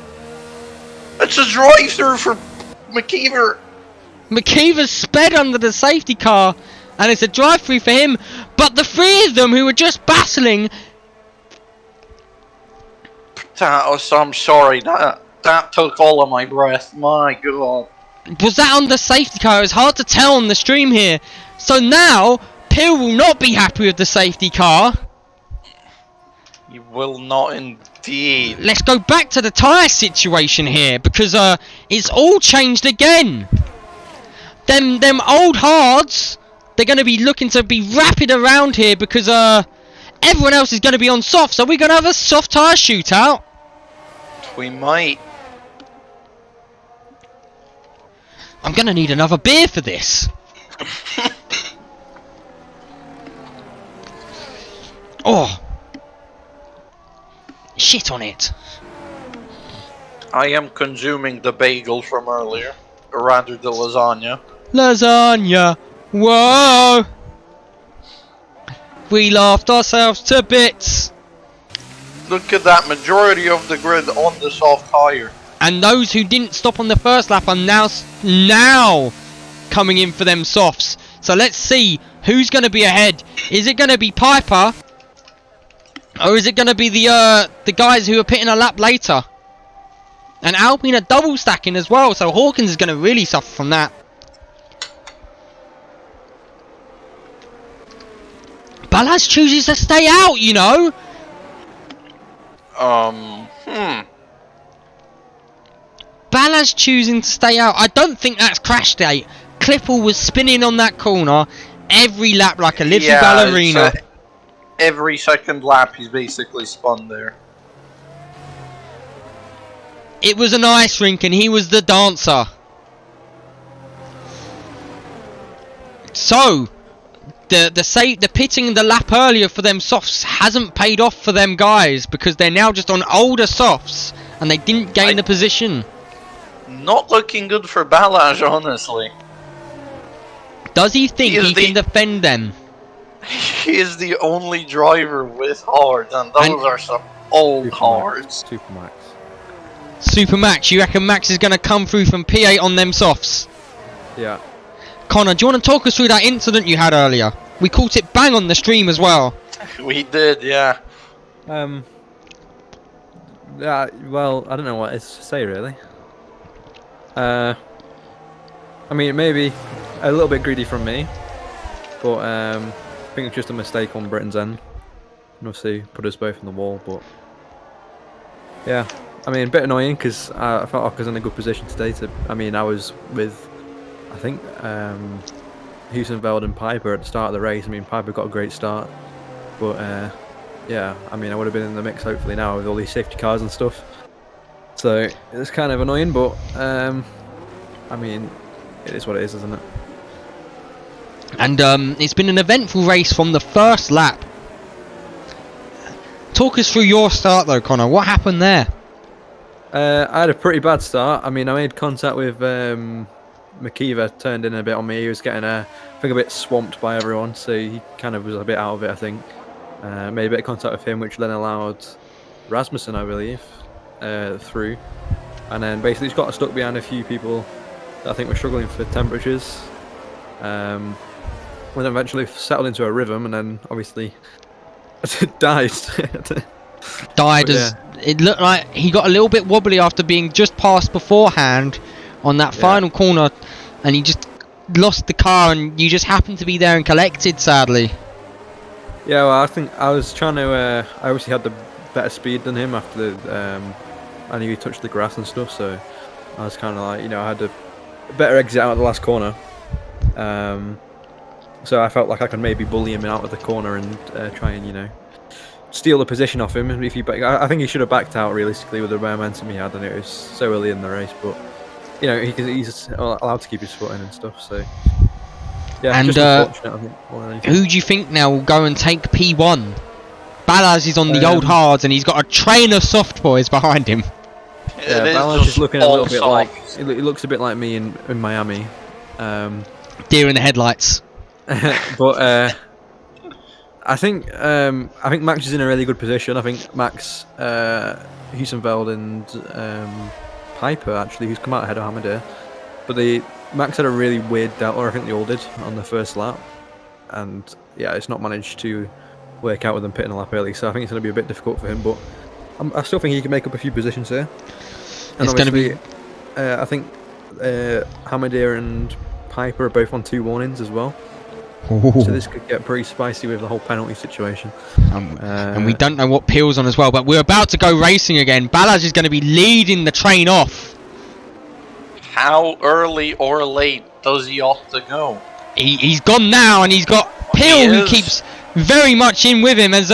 B: It's a drive-through for McKeever.
A: McKeever's sped under the safety car, and it's a drive-through for him. But the 3 of them who were just battling.
B: I'm sorry. That took all of my breath. My god.
A: Was that on the safety car? It was hard to tell on the stream here. So now, Pill will not be happy with the safety car.
B: You will not indeed.
A: Let's go back to the tyre situation here, because it's all changed again. Them old hards, they're going to be looking to be rapid around here, because everyone else is going to be on soft. So we're going to have a soft tyre shootout.
B: We might.
A: I'm going to need another beer for this. Oh. Shit on it.
B: I am consuming the bagel from earlier. Or rather the lasagna.
A: Lasagna. Whoa. We laughed ourselves to bits.
B: Look at that, majority of the grid on the soft tyre.
A: And those who didn't stop on the first lap are now coming in for them softs. So let's see who's going to be ahead. Is it going to be Piper? Or is it going to be the guys who are pitting a lap later? And Alpine are double stacking as well, so Hawkins is going to really suffer from that. Balaz chooses to stay out, you know. Balaz choosing to stay out. I don't think that's crash date. Clipple was spinning on that corner every lap like a little ballerina.
B: Every second lap he's basically spun there.
A: It was an ice rink and he was the dancer. So, the pitting the lap earlier for them softs hasn't paid off for them guys because they're now just on older softs and they didn't gain the position.
B: Not looking good for Balaz, honestly.
A: Does he think he can defend them?
B: He is the only driver with hards, and those are some old hards.
C: Super Max.
A: You reckon Max is going to come through from P8 on them softs?
C: Yeah.
A: Connor, do you want to talk us through that incident you had earlier? We caught it bang on the stream as well.
B: We did, yeah.
E: Yeah, well, I don't know what else to say really. I mean, maybe a little bit greedy from me, but I think it's just a mistake on Britain's end. And obviously put us both on the wall, but yeah, I mean, a bit annoying because I felt like I was in a good position today. I was with, I think, Hülkenberg and Piper at the start of the race. I mean, Piper got a great start, but yeah, I mean, I would have been in the mix hopefully now with all these safety cars and stuff. So it's kind of annoying, but I mean, it is what it is, isn't it?
A: And it's been an eventful race from the first lap. Talk us through your start though, Connor. What happened there?
E: I had a pretty bad start. I mean, I made contact with McKeever, turned in a bit on me. He was getting, I think, a bit swamped by everyone, so he kind of was a bit out of it, I think. Made a bit of contact with him, which then allowed Rasmussen, I believe, through. And then basically just got stuck behind a few people that I think were struggling for temperatures. We then eventually settled into a rhythm, and then obviously died.
A: Died
E: But,
A: as it looked like he got a little bit wobbly after being just passed beforehand on that final corner, and he just lost the car, and you just happened to be there and collected, sadly.
E: Yeah, well, I think I was trying to. I obviously had the better speed than him after the. I knew he touched the grass and stuff, so I was kind of like, I had a better exit out of the last corner. So I felt like I could maybe bully him out of the corner and try and, steal the position off him. If I think he should have backed out realistically with the momentum he had, and it was so early in the race. But he's allowed to keep his foot in and stuff. So yeah,
A: And
E: just unfortunate, I think, more than anything.
A: who do you think now will go and take P1? Balaz is on the old hards, and he's got a train of soft boys behind him.
E: Yeah, Balance is looking a little bit like it looks a bit like me in Miami.
A: Deer in the headlights.
E: But I think Max is in a really good position. I think Max, Hülkenberg and Piper actually, who's come out ahead of Hamada. But Max had a really weird delta, I think they all did, on the first lap. And yeah, it's not managed to work out with them pitting a lap early, so I think it's going to be a bit difficult for him. But I still think he can make up a few positions here. And
A: It's going to be...
E: I think Hamada and Piper are both on 2 warnings as well.
A: Ooh.
E: So this could get pretty spicy with the whole penalty situation.
A: And we don't know what Peel's on as well, but we're about to go racing again. Balaz is going to be leading the train off.
B: How early or late does he ought to go?
A: He's gone now, and he's got Peel, who keeps very much in with him. As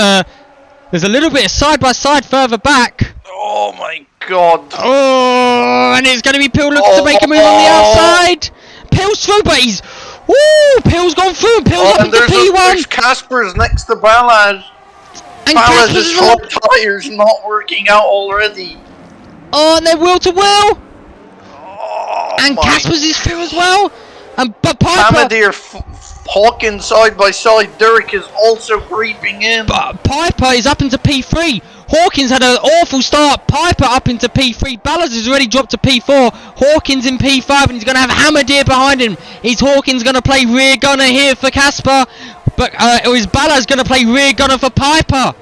A: there's a little bit of side-by-side further back.
B: Oh my god.
A: Oh, and it's going to be Peel looking to make a move on the outside. Peel's through, but he's... Woo! Peel's gone through, and Peel's up into P1.
B: There's Casper's next to Balaz.
A: And
B: Balaz's front tyres not working out already.
A: Oh, and they're wheel to wheel.
B: Oh,
A: And Casper's is through as well. But Piper...
B: Amadeer Hawkins side by side. Derek is also creeping in.
A: But Piper is up into P3. Hawkins had an awful start. Piper up into P3. Ballas has already dropped to P4. Hawkins in P5, and he's going to have Hammerdeer behind him. Is Hawkins going to play rear gunner here for Casper? But or is Ballas going to play rear gunner for Piper?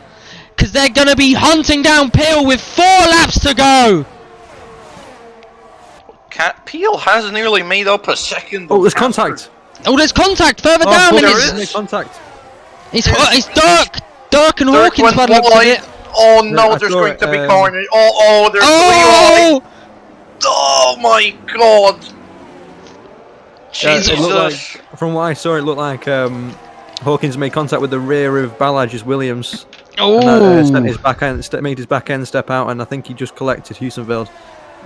A: Because they're going to be hunting down Peel with 4 laps to go.
B: Peel has nearly made up a second.
E: Oh, there's contact.
A: Oh, there's contact further down. And
B: there is.
E: Contact.
A: It's Dirk! Dirk and
B: Dirk
A: Hawkins
B: went
A: by the looks of
B: wide.
A: it.
B: Oh
E: Yeah,
B: no,
E: I
B: there's
E: saw
B: going
E: it,
B: to be carnage. Oh, there's 3
A: Oh!
B: wide. Oh my god.
E: It
B: Jesus.
E: looked like, from what I saw, it looked like Hawkins made contact with the rear of Ballage's Williams. And that sent his back end, made his back end step out, and I think he just collected Hewsonville.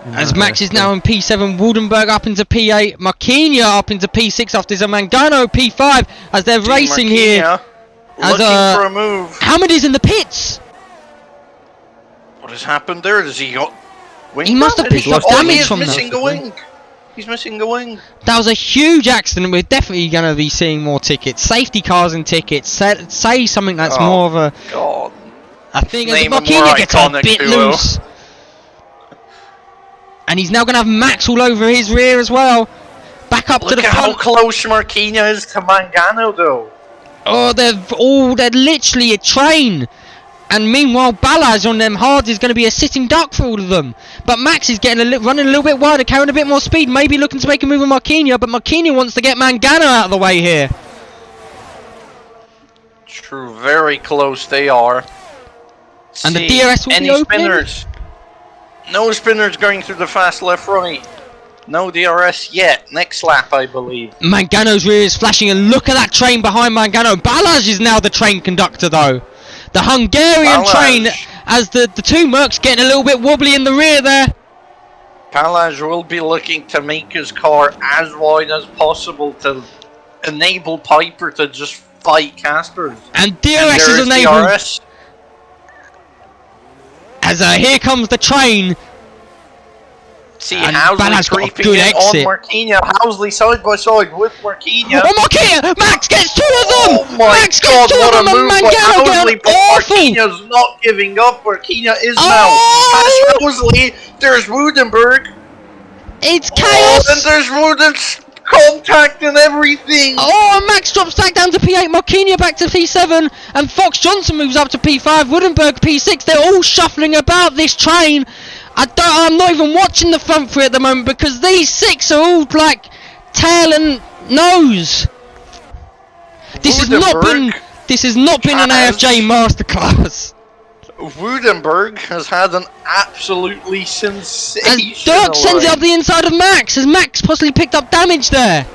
A: As Max is now in P7, Waldenberg up into P8, Marquinhos up into P6 after his Mangano P5 as they're racing here. As
B: looking for a move.
A: Hamid in the pits.
B: What has happened there? Has he got wing?
A: He must have
B: damage?
A: picked up
B: Oh,
A: damage
B: he is
A: from
B: missing
A: that.
B: a wing. He's missing a wing.
A: That was a huge accident. We're definitely going to be seeing more tickets. Safety cars and tickets. Say something that's more of a...
B: God.
A: I think as
B: Name a more
A: Marquinhos gets a
B: iconic
A: bit
B: duo.
A: loose. And he's now going to have Max all over his rear as well. Back up to
B: Look
A: the
B: at how
A: front.
B: close Marquinhos is to Mangano, though.
A: Oh, they're literally a train. And meanwhile, Balaz on them hards is going to be a sitting duck for all of them. But Max is getting running a little bit wider, carrying a bit more speed, maybe looking to make a move on Marquinhos, but Marquinhos wants to get Mangano out of the way here.
B: True, very close they are.
A: And the DRS will
B: any
A: be open.
B: spinners? No spinners going through the fast left right. No DRS yet. Next lap, I believe.
A: Mangano's rear is flashing, and look at that train behind Mangano. Balaz is now the train conductor, though. The Hungarian train, as the two Mercs getting a little bit wobbly in the rear there.
B: Balaj will be looking to make his car as wide as possible to enable Piper to just fight Caspers.
A: And DRS is enabled.
B: DRS.
A: As here comes the train.
B: See
A: And
B: Housley
A: Balaz's got a
B: creeping
A: good
B: in
A: exit.
B: on Marquinhos. Housley side by side with Marquinhos.
A: Oh, Marquinhos! Max gets 2 of them!
B: Oh my
A: Max
B: god,
A: gets 2
B: what
A: of
B: a
A: them,
B: move
A: and
B: by
A: Mangano
B: Housley,
A: going
B: but
A: awful!
B: Marquinhos not giving up. Marquinhos is
A: Oh!
B: now past Housley. There's Woudenberg.
A: It's
B: Oh,
A: chaos!
B: and there's Wooden's contact and everything.
A: Oh, and Max drops back down to P8, Marquinhos back to P7, and Fox Johnson moves up to P5, Woodenberg P6. They're all shuffling about this train. I'm not even watching the front three at the moment because these 6 are all like tail and nose. This has not been an AFJ masterclass.
B: Woudenberg has had an absolutely
A: As
B: sensational
A: Dirk sends it up the inside of Max, as Max possibly picked up damage there.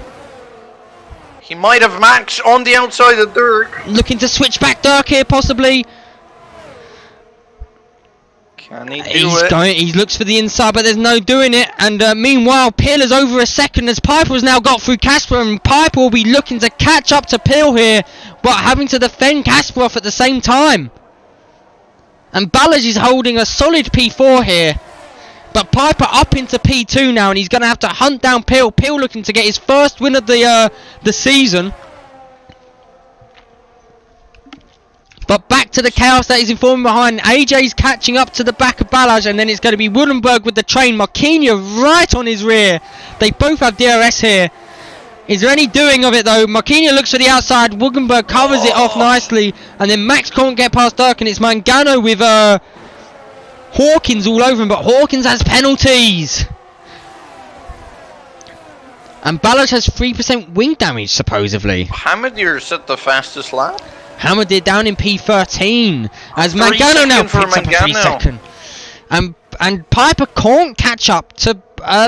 B: He might have Max on the outside of Dirk.
A: Looking to switch back Dirk here possibly.
B: Can he do it?
A: He looks for the inside, but there's no doing it. And meanwhile, Peel is over a second as Piper has now got through Casper, and Piper will be looking to catch up to Peel here, but having to defend Casper off at the same time. And Ballage is holding a solid P4 here, but Piper up into P2 now, and he's going to have to hunt down Peel. Peel looking to get his first win of the season. But back to the chaos that is informing behind. AJ's catching up to the back of Balaj, and then it's going to be Woodenberg with the train. Marquinhos right on his rear. They both have DRS here. Is there any doing of it though? Marquinhos looks for the outside. Woodenberg covers it off nicely, and then Max can't get past Dirk, and it's Mangano with Hawkins all over him, but Hawkins has penalties. And Balaj has 3% wing damage supposedly.
B: Hamadir set the fastest lap.
A: Hamadir down in P13 as
B: 3
A: Mangano now
B: second for
A: picks up a 3
B: Mangano.
A: second. And Piper can't catch up to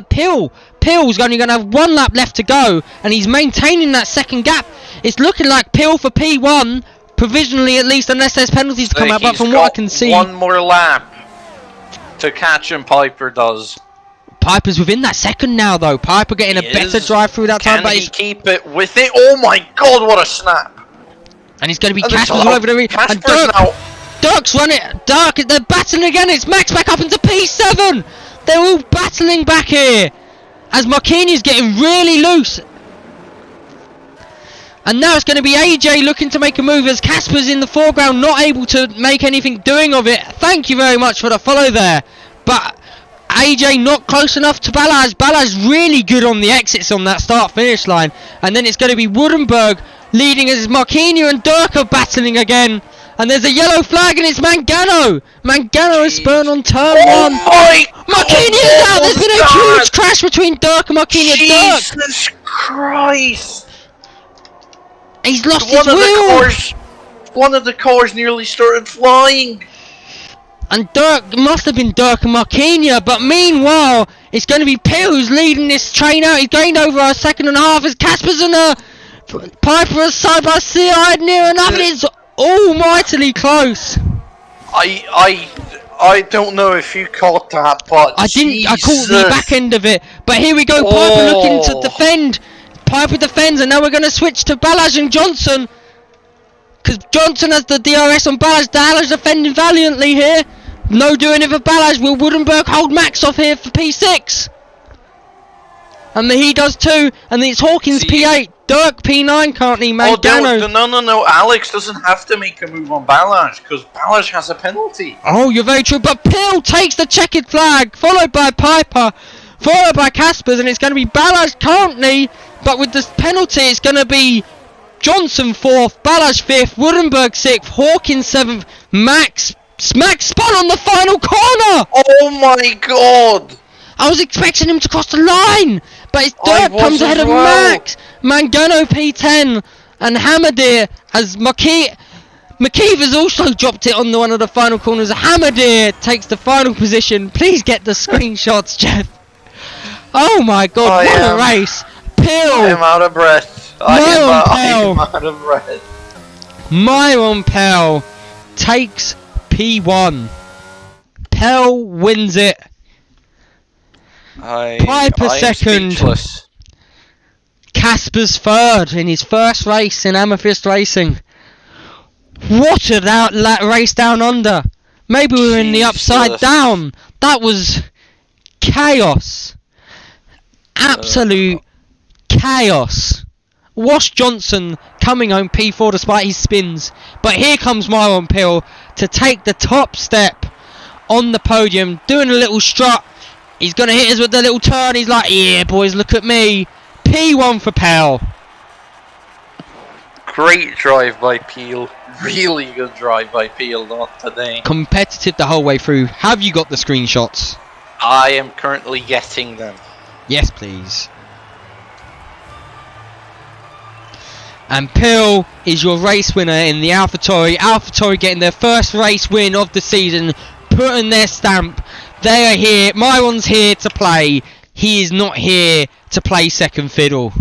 A: Peel. Peel's only going to have 1 lap left to go, and he's maintaining that second gap. It's looking like Peel for P1, provisionally at least, unless there's penalties to come out, but from what I can see...
B: 1 more lap to catch him, Piper does.
A: Piper's within that second now though. Piper getting a better drive through that time,
B: Can
A: but
B: he
A: he's...
B: keep it with it? Oh my god, what a snap!
A: And he's going to be
B: And
A: Casper's
B: it's
A: all over the ring. And
B: Casper's now.
A: Dirk's running. Dirk, they're battling again. It's Max back up into P7. They're all battling back here. As Marquinhos getting really loose. And now it's going to be AJ looking to make a move as Casper's in the foreground, not able to make anything doing of it. Thank you very much for the follow there. But AJ not close enough to Balaz. Balaz really good on the exits on that start-finish line. And then it's going to be Woodenberg leading as Marquinhos and Dirk are battling again. And there's a yellow flag and it's Mangano. Mangano is spurned on turn 1.
B: My
A: Marquinhos out. There's been a
B: God.
A: huge crash between Dirk and Marquinhos.
B: Jesus Christ!
A: Dirk, he's lost
B: One
A: his
B: of the
A: wheel.
B: cars One of the cars nearly started flying.
A: And Dirk, must have been Dirk and Marquinhos, but meanwhile, it's going to be Pill who's leading this train out. He's gained over a second and a half as Casper's and Piper are side by side near enough, and it's almightily close.
B: I don't know if you caught that, but
A: I caught the back end of it, but here we go, Piper looking to defend. Piper defends, and now we're going to switch to Balaj and Johnson. Because Johnson has the DRS on Balaj. Balaj defending valiantly here. No doing it for Balaj. Will Woodenberg hold Max off here for P6? And he does too. And it's Hawkins P8. Dirk P9 currently. Mangano.
B: No. Alex doesn't have to make a move on Balaj because Balaj has a penalty.
A: Oh, you're very true. But Pill takes the checkered flag. Followed by Piper. Followed by Caspers. And it's going to be Balaj currently. But with this penalty, it's going to be Johnson 4th, Balaj 5th, Woodenberg 6th, Hawkins 7th, Max spun on the final corner!
B: Oh my god!
A: I was expecting him to cross the line, but his Dirk comes ahead of Max. Mangano P10 and Hamadir as McKeever's also dropped it on one of the final corners. Hamadir takes the final position. Please get the screenshots, Jeff. Oh my god, what a race! Pill!
B: I am out of breath. I am out of breath.
A: Myron Pell takes P1. Pell wins it. Piper second.
B: Speechless.
A: Casper's third in his first race in Amethyst Racing. What a race down under. Maybe we were in the upside down. That was chaos. Absolute chaos. Wash Johnson coming home P4 despite his spins. But here comes Myron Pill to take the top step on the podium, doing a little strut. He's going to hit us with the little turn. He's like, yeah, boys, look at me. P1 for Pell.
B: Great drive by Peel. Really good drive by Peel, not today.
A: Competitive the whole way through. Have you got the screenshots?
B: I am currently getting them.
A: Yes, please. And Pill is your race winner in the AlphaTauri. AlphaTauri getting their first race win of the season, putting their stamp. They are here. Myron's here to play. He is not here to play second fiddle.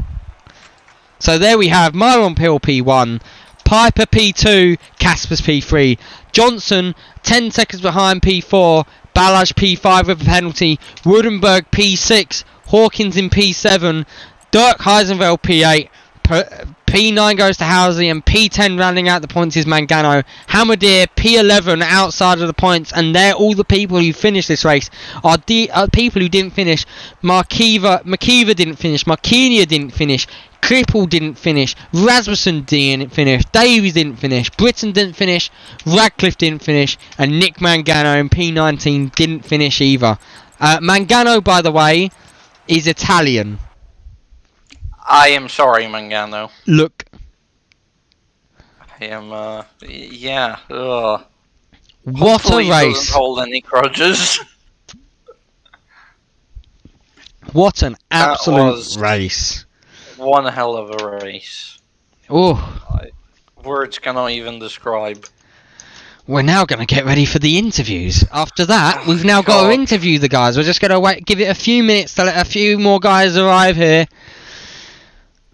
A: So there we have Myron Pill P1, Piper P2, Caspers P3, Johnson 10 seconds behind P4, Balaj P5 with a penalty, Woodenberg P6, Hawkins in P7, Dirk Heisenfeld P8, P9 goes to Housley, and P10 rounding out the points is Mangano. Hamadir P11 outside of the points, and they're all the people who finished this race are people who didn't finish. McKeever didn't finish, Marquinhos didn't finish, Cripple didn't finish, Rasmussen didn't finish, Davies didn't finish, Britton didn't finish, Radcliffe didn't finish, and Nick Mangano in P19 didn't finish either. Mangano, by the way, is Italian.
B: I am sorry, Mangano.
A: Look.
B: I am, yeah. Ugh.
A: What
B: Hopefully
A: a race.
B: He doesn't hold any grudges.
A: What an absolute race.
B: One hell of a race.
A: Oh.
B: Words cannot even describe.
A: We're now going to get ready for the interviews. After that, we've now got to interview the guys. We're just going to give it a few minutes to let a few more guys arrive here.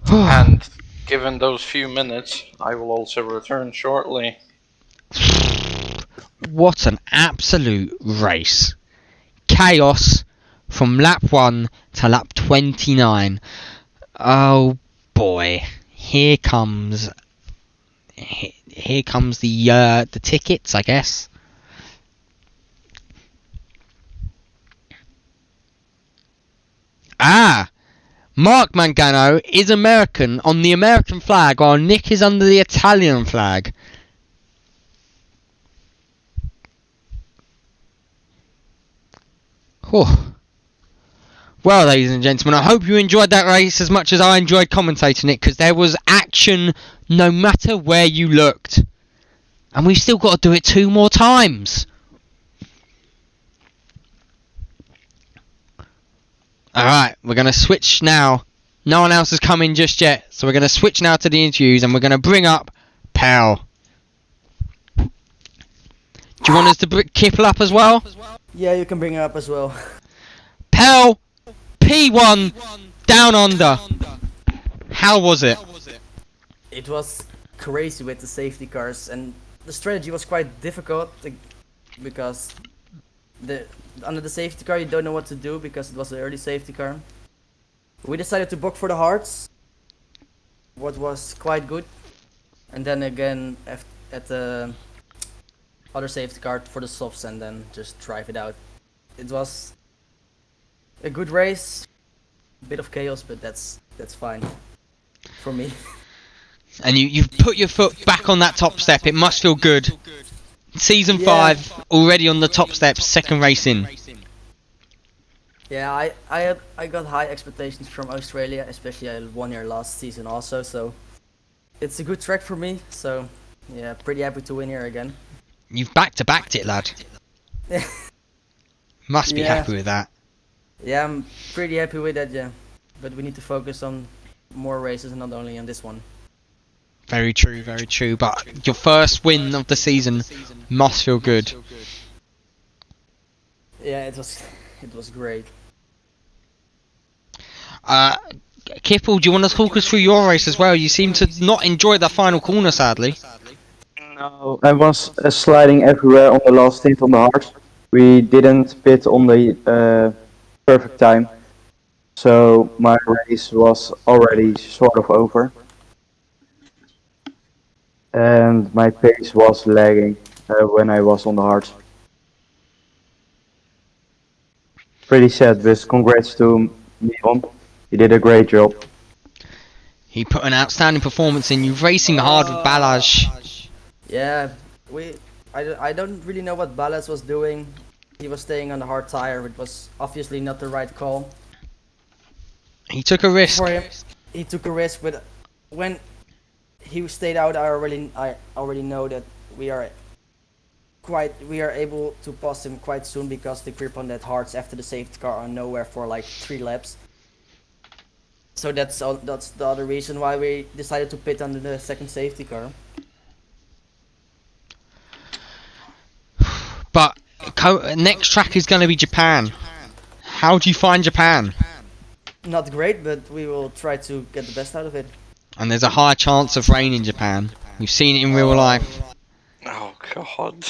B: And given those few minutes, I will also return shortly.
A: What an absolute race. Chaos from lap 1 to lap 29. Oh boy. Here comes the tickets, I guess. Mark Mangano is American on the American flag, while Nick is under the Italian flag. Whew. Well, ladies and gentlemen, I hope you enjoyed that race as much as I enjoyed commentating it, because there was action no matter where you looked. And we've still got to do it 2 more times. Alright, we're going to switch now. No one else has come in just yet, so we're going to switch now to the interviews, and we're going to bring up Pal. you want us to Kipple up as well?
F: Yeah, you can bring her up as well.
A: Pell, P1, Down Under. How was it?
F: It was crazy with the safety cars, and the strategy was quite difficult because under the safety car you don't know what to do because it was an early safety car. We decided to book for the hards, what was quite good, and then again at the other safety car for the softs, and then just drive it out. It was a good race, a bit of chaos, but that's fine for me.
A: And you've put your foot back on that top step. It must feel good. Season 5 already on the top step, second race in.
F: Yeah, I got high expectations from Australia, especially I won here last season also, so it's a good track for me. So yeah, pretty happy to win here again.
A: You've back-to-backed it, lad. Must be happy with that.
F: Yeah, I'm pretty happy with that, yeah. But we need to focus on more races and not only on this one.
A: Very true, very true. But your first win of the season must feel good.
F: Yeah, it was great.
A: Kipple, do you want to talk us through your race as well? You seem to not enjoy the final corner, sadly.
G: No, I was sliding everywhere on the last stint on the hard. We didn't pit on the perfect time, so my race was already sort of over. And my pace was lagging when I was on the hards. Pretty sad, but congrats to Miron. He did a great job.
A: He put an outstanding performance in. You racing hard with Balazs.
F: Yeah, I don't really know what Balazs was doing. He was staying on the hard tire, which was obviously not the right call.
A: He took a risk.
F: For him, he took a risk, but when he stayed out, I already know that we are able to pass him quite soon because the grip on that hards after the safety car are nowhere for like 3 laps. So that's the other reason why we decided to pit under the second safety car.
A: But next track is going to be Japan. How do you find Japan?
F: Not great, but we will try to get the best out of it.
A: And there's a high chance of rain in Japan. We've seen it in real life.
B: Oh god.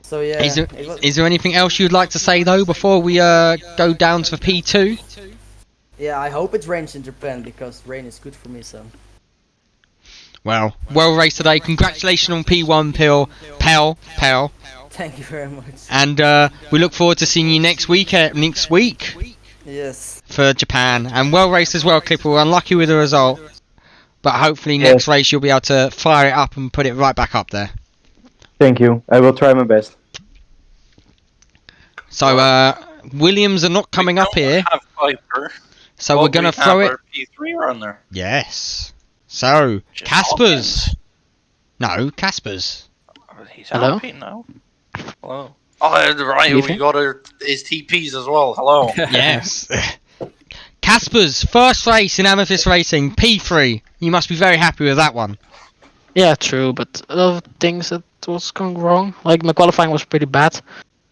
F: So yeah.
A: Is there anything else you'd like to say though before we go down to P2?
F: Yeah, I hope it rains in Japan because rain is good for me. So.
A: Well raced today. Congratulations on P1, Pell.
F: Thank you very much.
A: And we look forward to seeing you next week.
F: Yes.
A: For Japan, and well raced as well, Clipper. We're unlucky with the result, but hopefully next race you'll be able to fire it up and put it right back up there.
G: Thank you. I will try my best.
A: So Williams are not coming up here.
B: Have Piper.
A: So we're gonna throw it.
B: P3 runner.
A: Yes. So Casper's. No, Casper's.
B: He's
H: Hello?
B: happy now. Hello. Oh, right. We got his TPs as well. Hello.
A: Yes. Casper's first race in Amethyst Racing, P3. You must be very happy with that one.
H: Yeah, true, but a lot of things that was going wrong. Like my qualifying was pretty bad,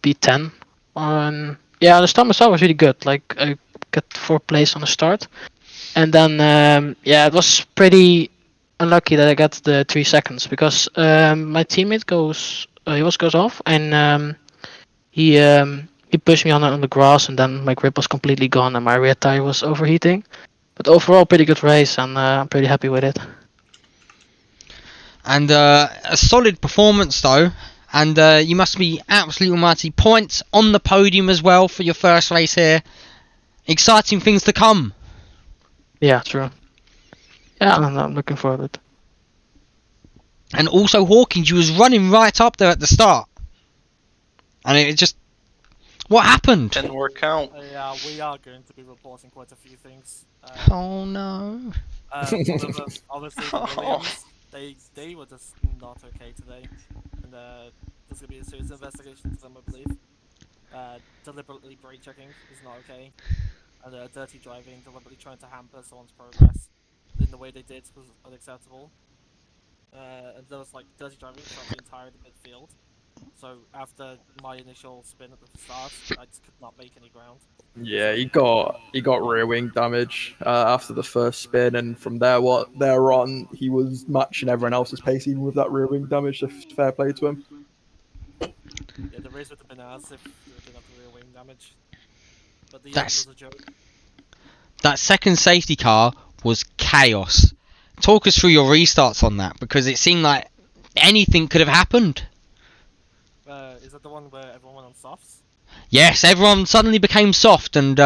H: P10. Yeah, the start myself was really good. Like I got 4th place on the start, and then yeah, it was pretty unlucky that I got the 3 seconds because my teammate goes off and he pushed me on the grass, and then my grip was completely gone and my rear tire was overheating. But overall, pretty good race, and I'm pretty happy with it.
A: And a solid performance though, and you must be absolutely almighty. Points on the podium as well for your first race here. Exciting things to come.
H: Yeah, true. Yeah, I'm looking forward to it.
A: And also Hawkins, you was running right up there at the start, and it just, what happened?
B: Didn't work out.
I: Yeah, we are going to be reporting quite a few things.
A: Oh no.
I: Obviously, the Williams, they were just not okay today, and there's going to be a serious investigation to them, I believe. Deliberately brake checking is not okay, and dirty driving, deliberately trying to hamper someone's progress in the the way they did was unacceptable. And there was like dirty driving throughout the entire midfield. So after my initial spin at the start, I just could not make any ground.
E: Yeah, he got rear wing damage after the first spin, and from there on he was matching everyone else's pace even with that rear wing damage. So fair play to him.
I: Yeah, the race would have been ours if they didn't have the rear wing damage. But the end
A: That's-
I: was a joke.
A: That second safety car was chaos. Talk us through your restarts on that, because it seemed like anything could have happened.
I: Is that the one where everyone went on softs?
A: Yes, everyone suddenly became soft and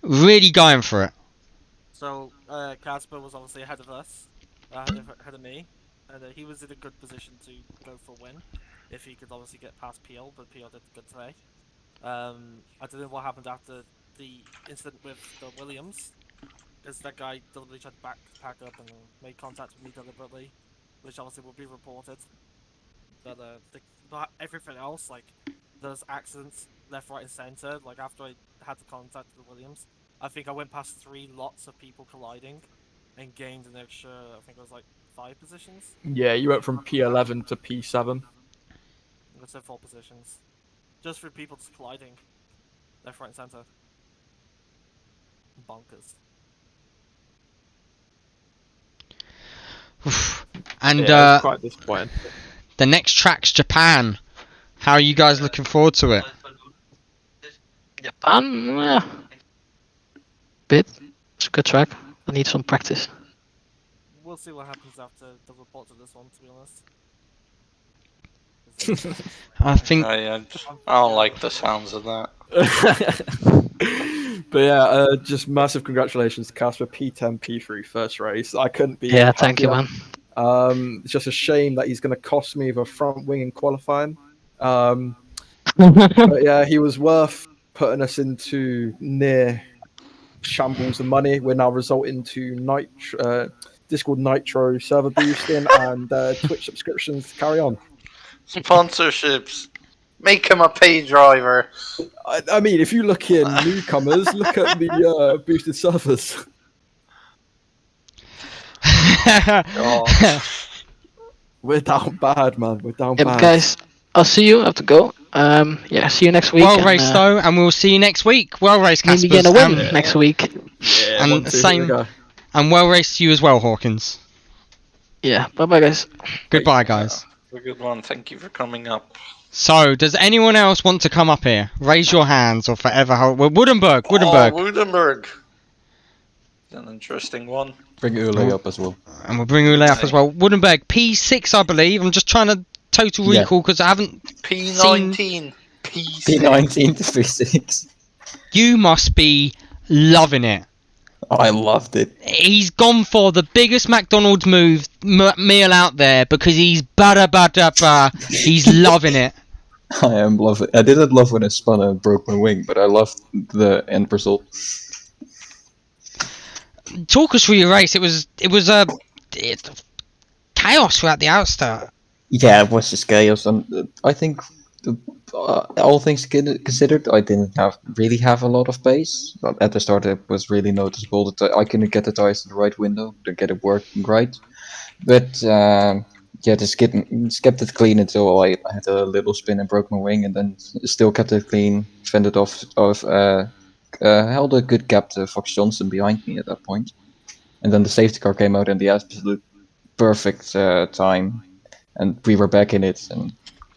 A: really going for it.
I: So Casper was obviously ahead of us, ahead of me, and he was in a good position to go for a win if he could obviously get past Peel, but Peel did good today. I don't know what happened after the incident with the Williams, because that guy deliberately tried to pack up and made contact with me deliberately, which obviously will be reported. But everything else, like those accidents left, right, and center, like after I had the contact with the Williams, I think I went past 3 lots of people colliding and gained an extra, I think it was like 5 positions.
E: Yeah, you went from P11 to P7.
I: I said 4 positions. Just for people just colliding left, right, and center. Bonkers.
A: And
E: Yeah, it was quite disappointing.
A: the next track's Japan. How are you guys looking forward to it?
H: Japan, bit. It's a good track. I need some practice.
I: We'll see what happens after the report of this one, to be honest.
A: I think
B: I don't like the sounds of that.
E: But yeah, just massive congratulations to Casper, P10, P3 first race. I couldn't be
H: Yeah, thank you,
E: happier.
H: man.
E: It's just a shame that he's going to cost me the front wing in qualifying. But yeah, he was worth putting us into near shambles of money. We're now resulting to Discord Nitro server boosting and Twitch subscriptions to carry on.
B: Sponsorships. Make him a pay driver.
E: I mean, if you look in newcomers, look at the boosted servers.
B: God.
E: We're down bad, man. We're down
H: Yeah,
E: bad.
H: but guys, I'll see you. I have to go. Yeah, see you next week.
A: well raced though, and we'll see you next week. Well raced,
H: Maybe
A: Caspers.
H: get a win next week.
E: Yeah,
A: And
E: 1-2, here we
A: same-
E: go.
A: And well raced to you as well, Hawkins.
H: Yeah, bye bye, guys.
A: Goodbye, guys.
B: A good one. Thank you for coming up.
A: So, does anyone else want to come up here? Raise your hands or forever hold. Well, Woodenberg.
B: Oh, Woodenberg. An interesting one.
J: Bring Ule up as well.
A: And we'll bring Ule up as well. Woodenberg, P6, I believe. I'm just trying to total
J: Yeah.
A: recall because I haven't.
B: P19. P6.
J: P19 to P6.
A: You must be loving it.
J: I loved it.
A: He's gone for the biggest McDonald's meal out there because he's ba. He's loving it.
J: I am loving it. I didn't love when I spun and broke my wing, but I loved the end result.
A: Talk us through your race. It was chaos throughout the outstart.
J: Yeah, it was just chaos, and I think all things considered, I didn't really have a lot of pace. But at the start, it was really noticeable that I couldn't get the tires to the right window to get it working right. But yeah, just kept it clean until I had a little spin and broke my wing, and then still kept it clean, fended off, held a good gap to Fox Johnson behind me at that point. And then the safety car came out in the absolute perfect time, and we were back in it and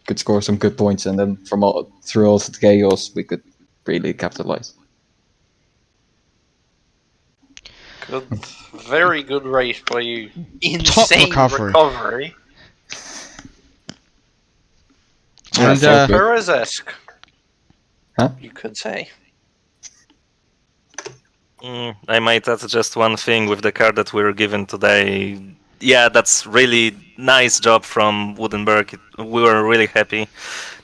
J: could score some good points. And then through all the chaos, we could really capitalize.
B: Good, very good race by you. Insane recovery.
A: And
B: Perez-esque.
J: Huh?
B: You could say.
K: I might add just one thing with the car that we were given today. Yeah, that's really nice job from Woodenberg. We were really happy.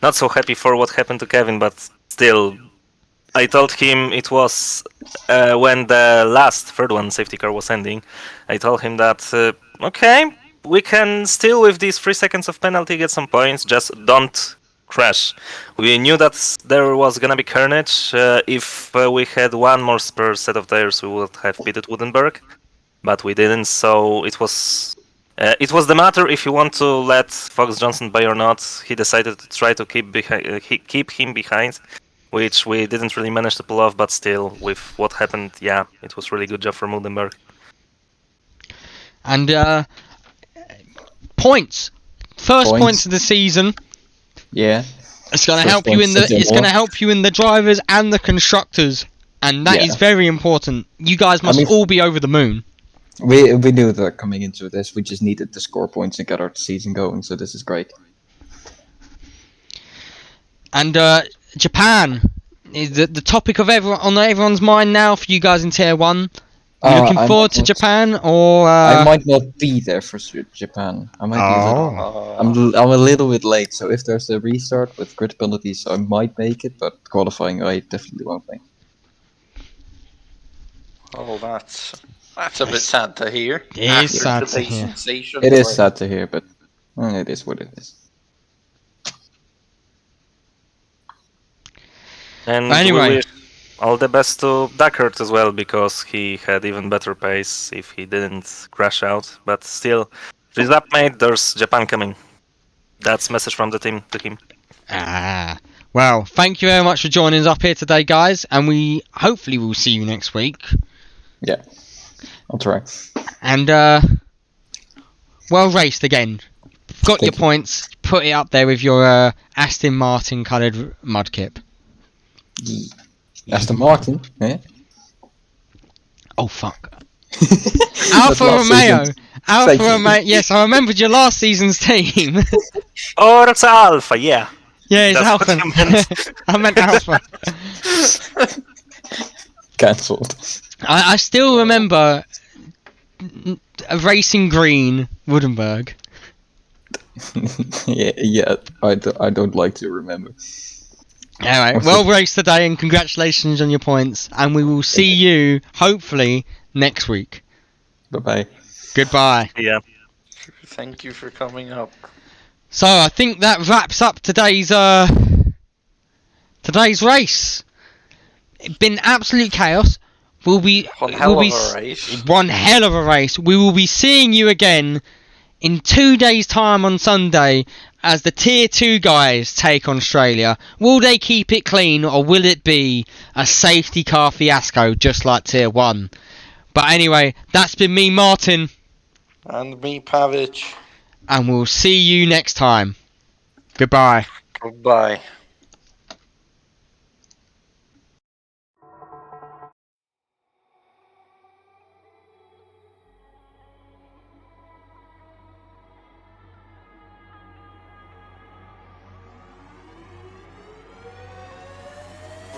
K: Not so happy for what happened to Kevin, but still, I told him it was when the last third one safety car was ending. I told him that okay, we can still with these 3 seconds of penalty get some points. Just don't crash. We knew that there was gonna be carnage. If we had one more spare set of tires, we would have beaten Woodenberg. but we didn't. So it was the matter if you want to let Fox Johnson by or not. He decided to try to keep him behind, which we didn't really manage to pull off. But still, with what happened, yeah, it was really good job from Muldenberg.
A: And points. First points of the season.
J: Yeah.
A: It's going to
J: First
A: help you in
J: points
A: the.
J: at
A: It's going to
J: war.
A: help you in the drivers and the constructors, and that is
J: Yeah.
A: very important. You guys must
J: mean-
A: all be over the moon.
J: We knew that coming into this, we just needed to score points and get our season going. So this is great.
A: And Japan is the topic of on everyone's mind now for you guys in Tier 1. You looking
J: I
A: forward to
J: might not-
A: Japan, or
J: I might not be there for Japan. I might be a little. I'm a little bit late, so if there's a restart with grid penalties, I might make it. But qualifying, I definitely won't make.
B: Oh, that's a bit sad to hear.
A: It is
B: After
A: sad to
B: today's
A: hear.
B: sensation.
J: It is sad to hear, but it is what it is.
K: And
A: Anyway.
K: we wish all the best to Duckert as well, because he had even better pace if he didn't crash out. But still, he's up, mate. There's Japan coming. That's message from the team to him.
A: Well, thank you very much for joining us up here today, guys, and we hopefully will see you next week.
J: Yeah, I'll try.
A: And well raced again. Got your
J: Thank you.
A: points. Put it up there with your Aston Martin coloured mudkip.
J: Aston Martin, yeah.
A: Oh fuck. Alfa
J: last
A: Romeo.
J: season.
A: Alfa
J: Thank you.
A: Romeo. Yes, I remembered your last season's team.
K: Oh, that's Alpha, yeah.
A: Yeah, it's
K: That's what
A: Alpha.
K: you meant.
A: I meant Alpha.
J: Cancelled.
A: I still remember a racing green Woodenberg.
J: yeah. I don't like to remember.
A: Alright, well raced today and congratulations on your points. And we will see you, hopefully, next week.
J: Bye-bye.
A: Goodbye.
K: Yeah.
B: Thank you for coming up.
A: So I think that wraps up today's race. It's been absolute chaos.
B: One hell of a race.
A: One hell of a race. We will be seeing you again in 2 days' time on Sunday as the Tier 2 guys take on Australia. Will they keep it clean, or will it be a safety car fiasco just like Tier 1? But anyway, that's been me, Martin,
B: And me, Pavic.
A: and we'll see you next time. Goodbye.
B: Goodbye.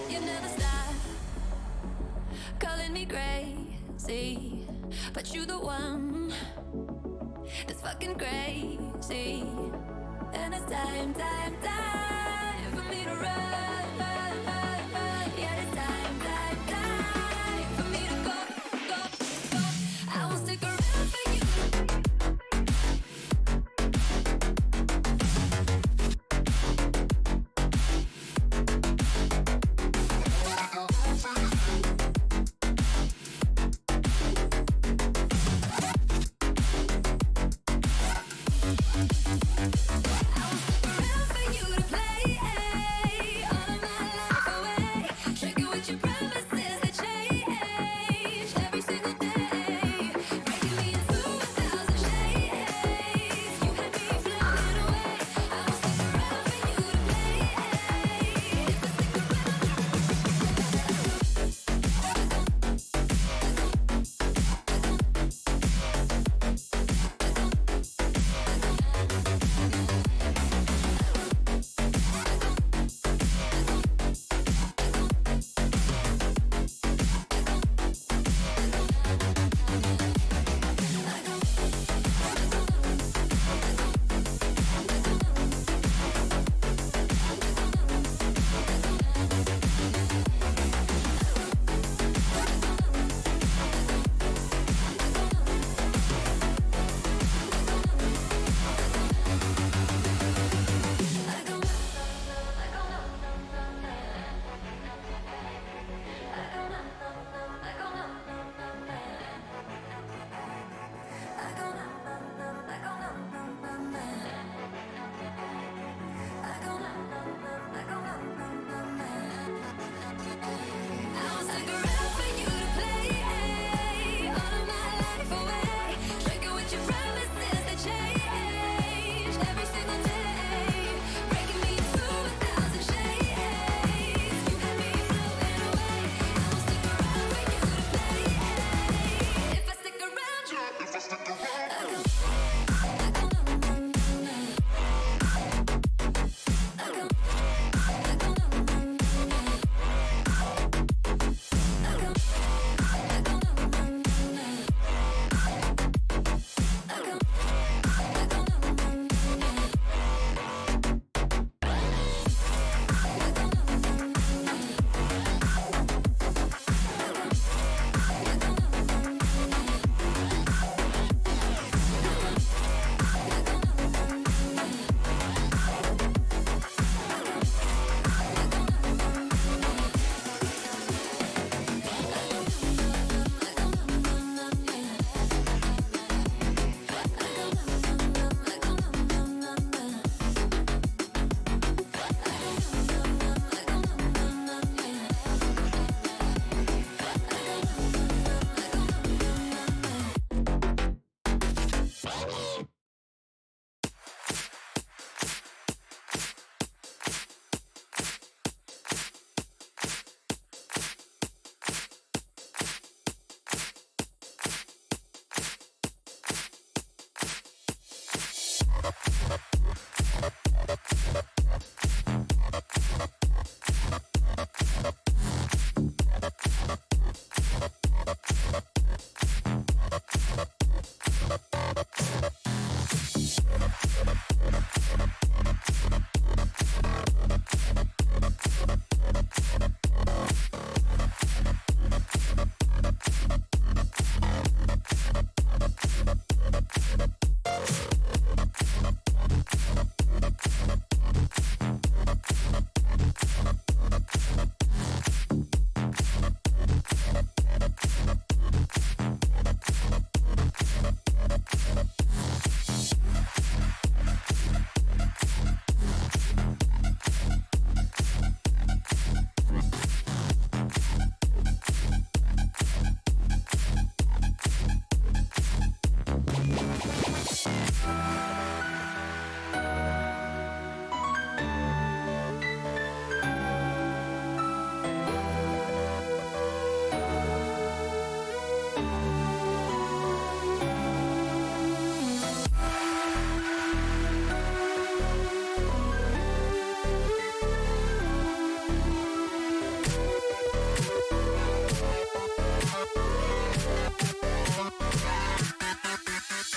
L: You never stop calling me crazy, but you the one that's fucking crazy. And it's time for me to run. Yeah, it's time for me to go. I won't stick around for you. Around for you to play on.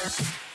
L: yeah.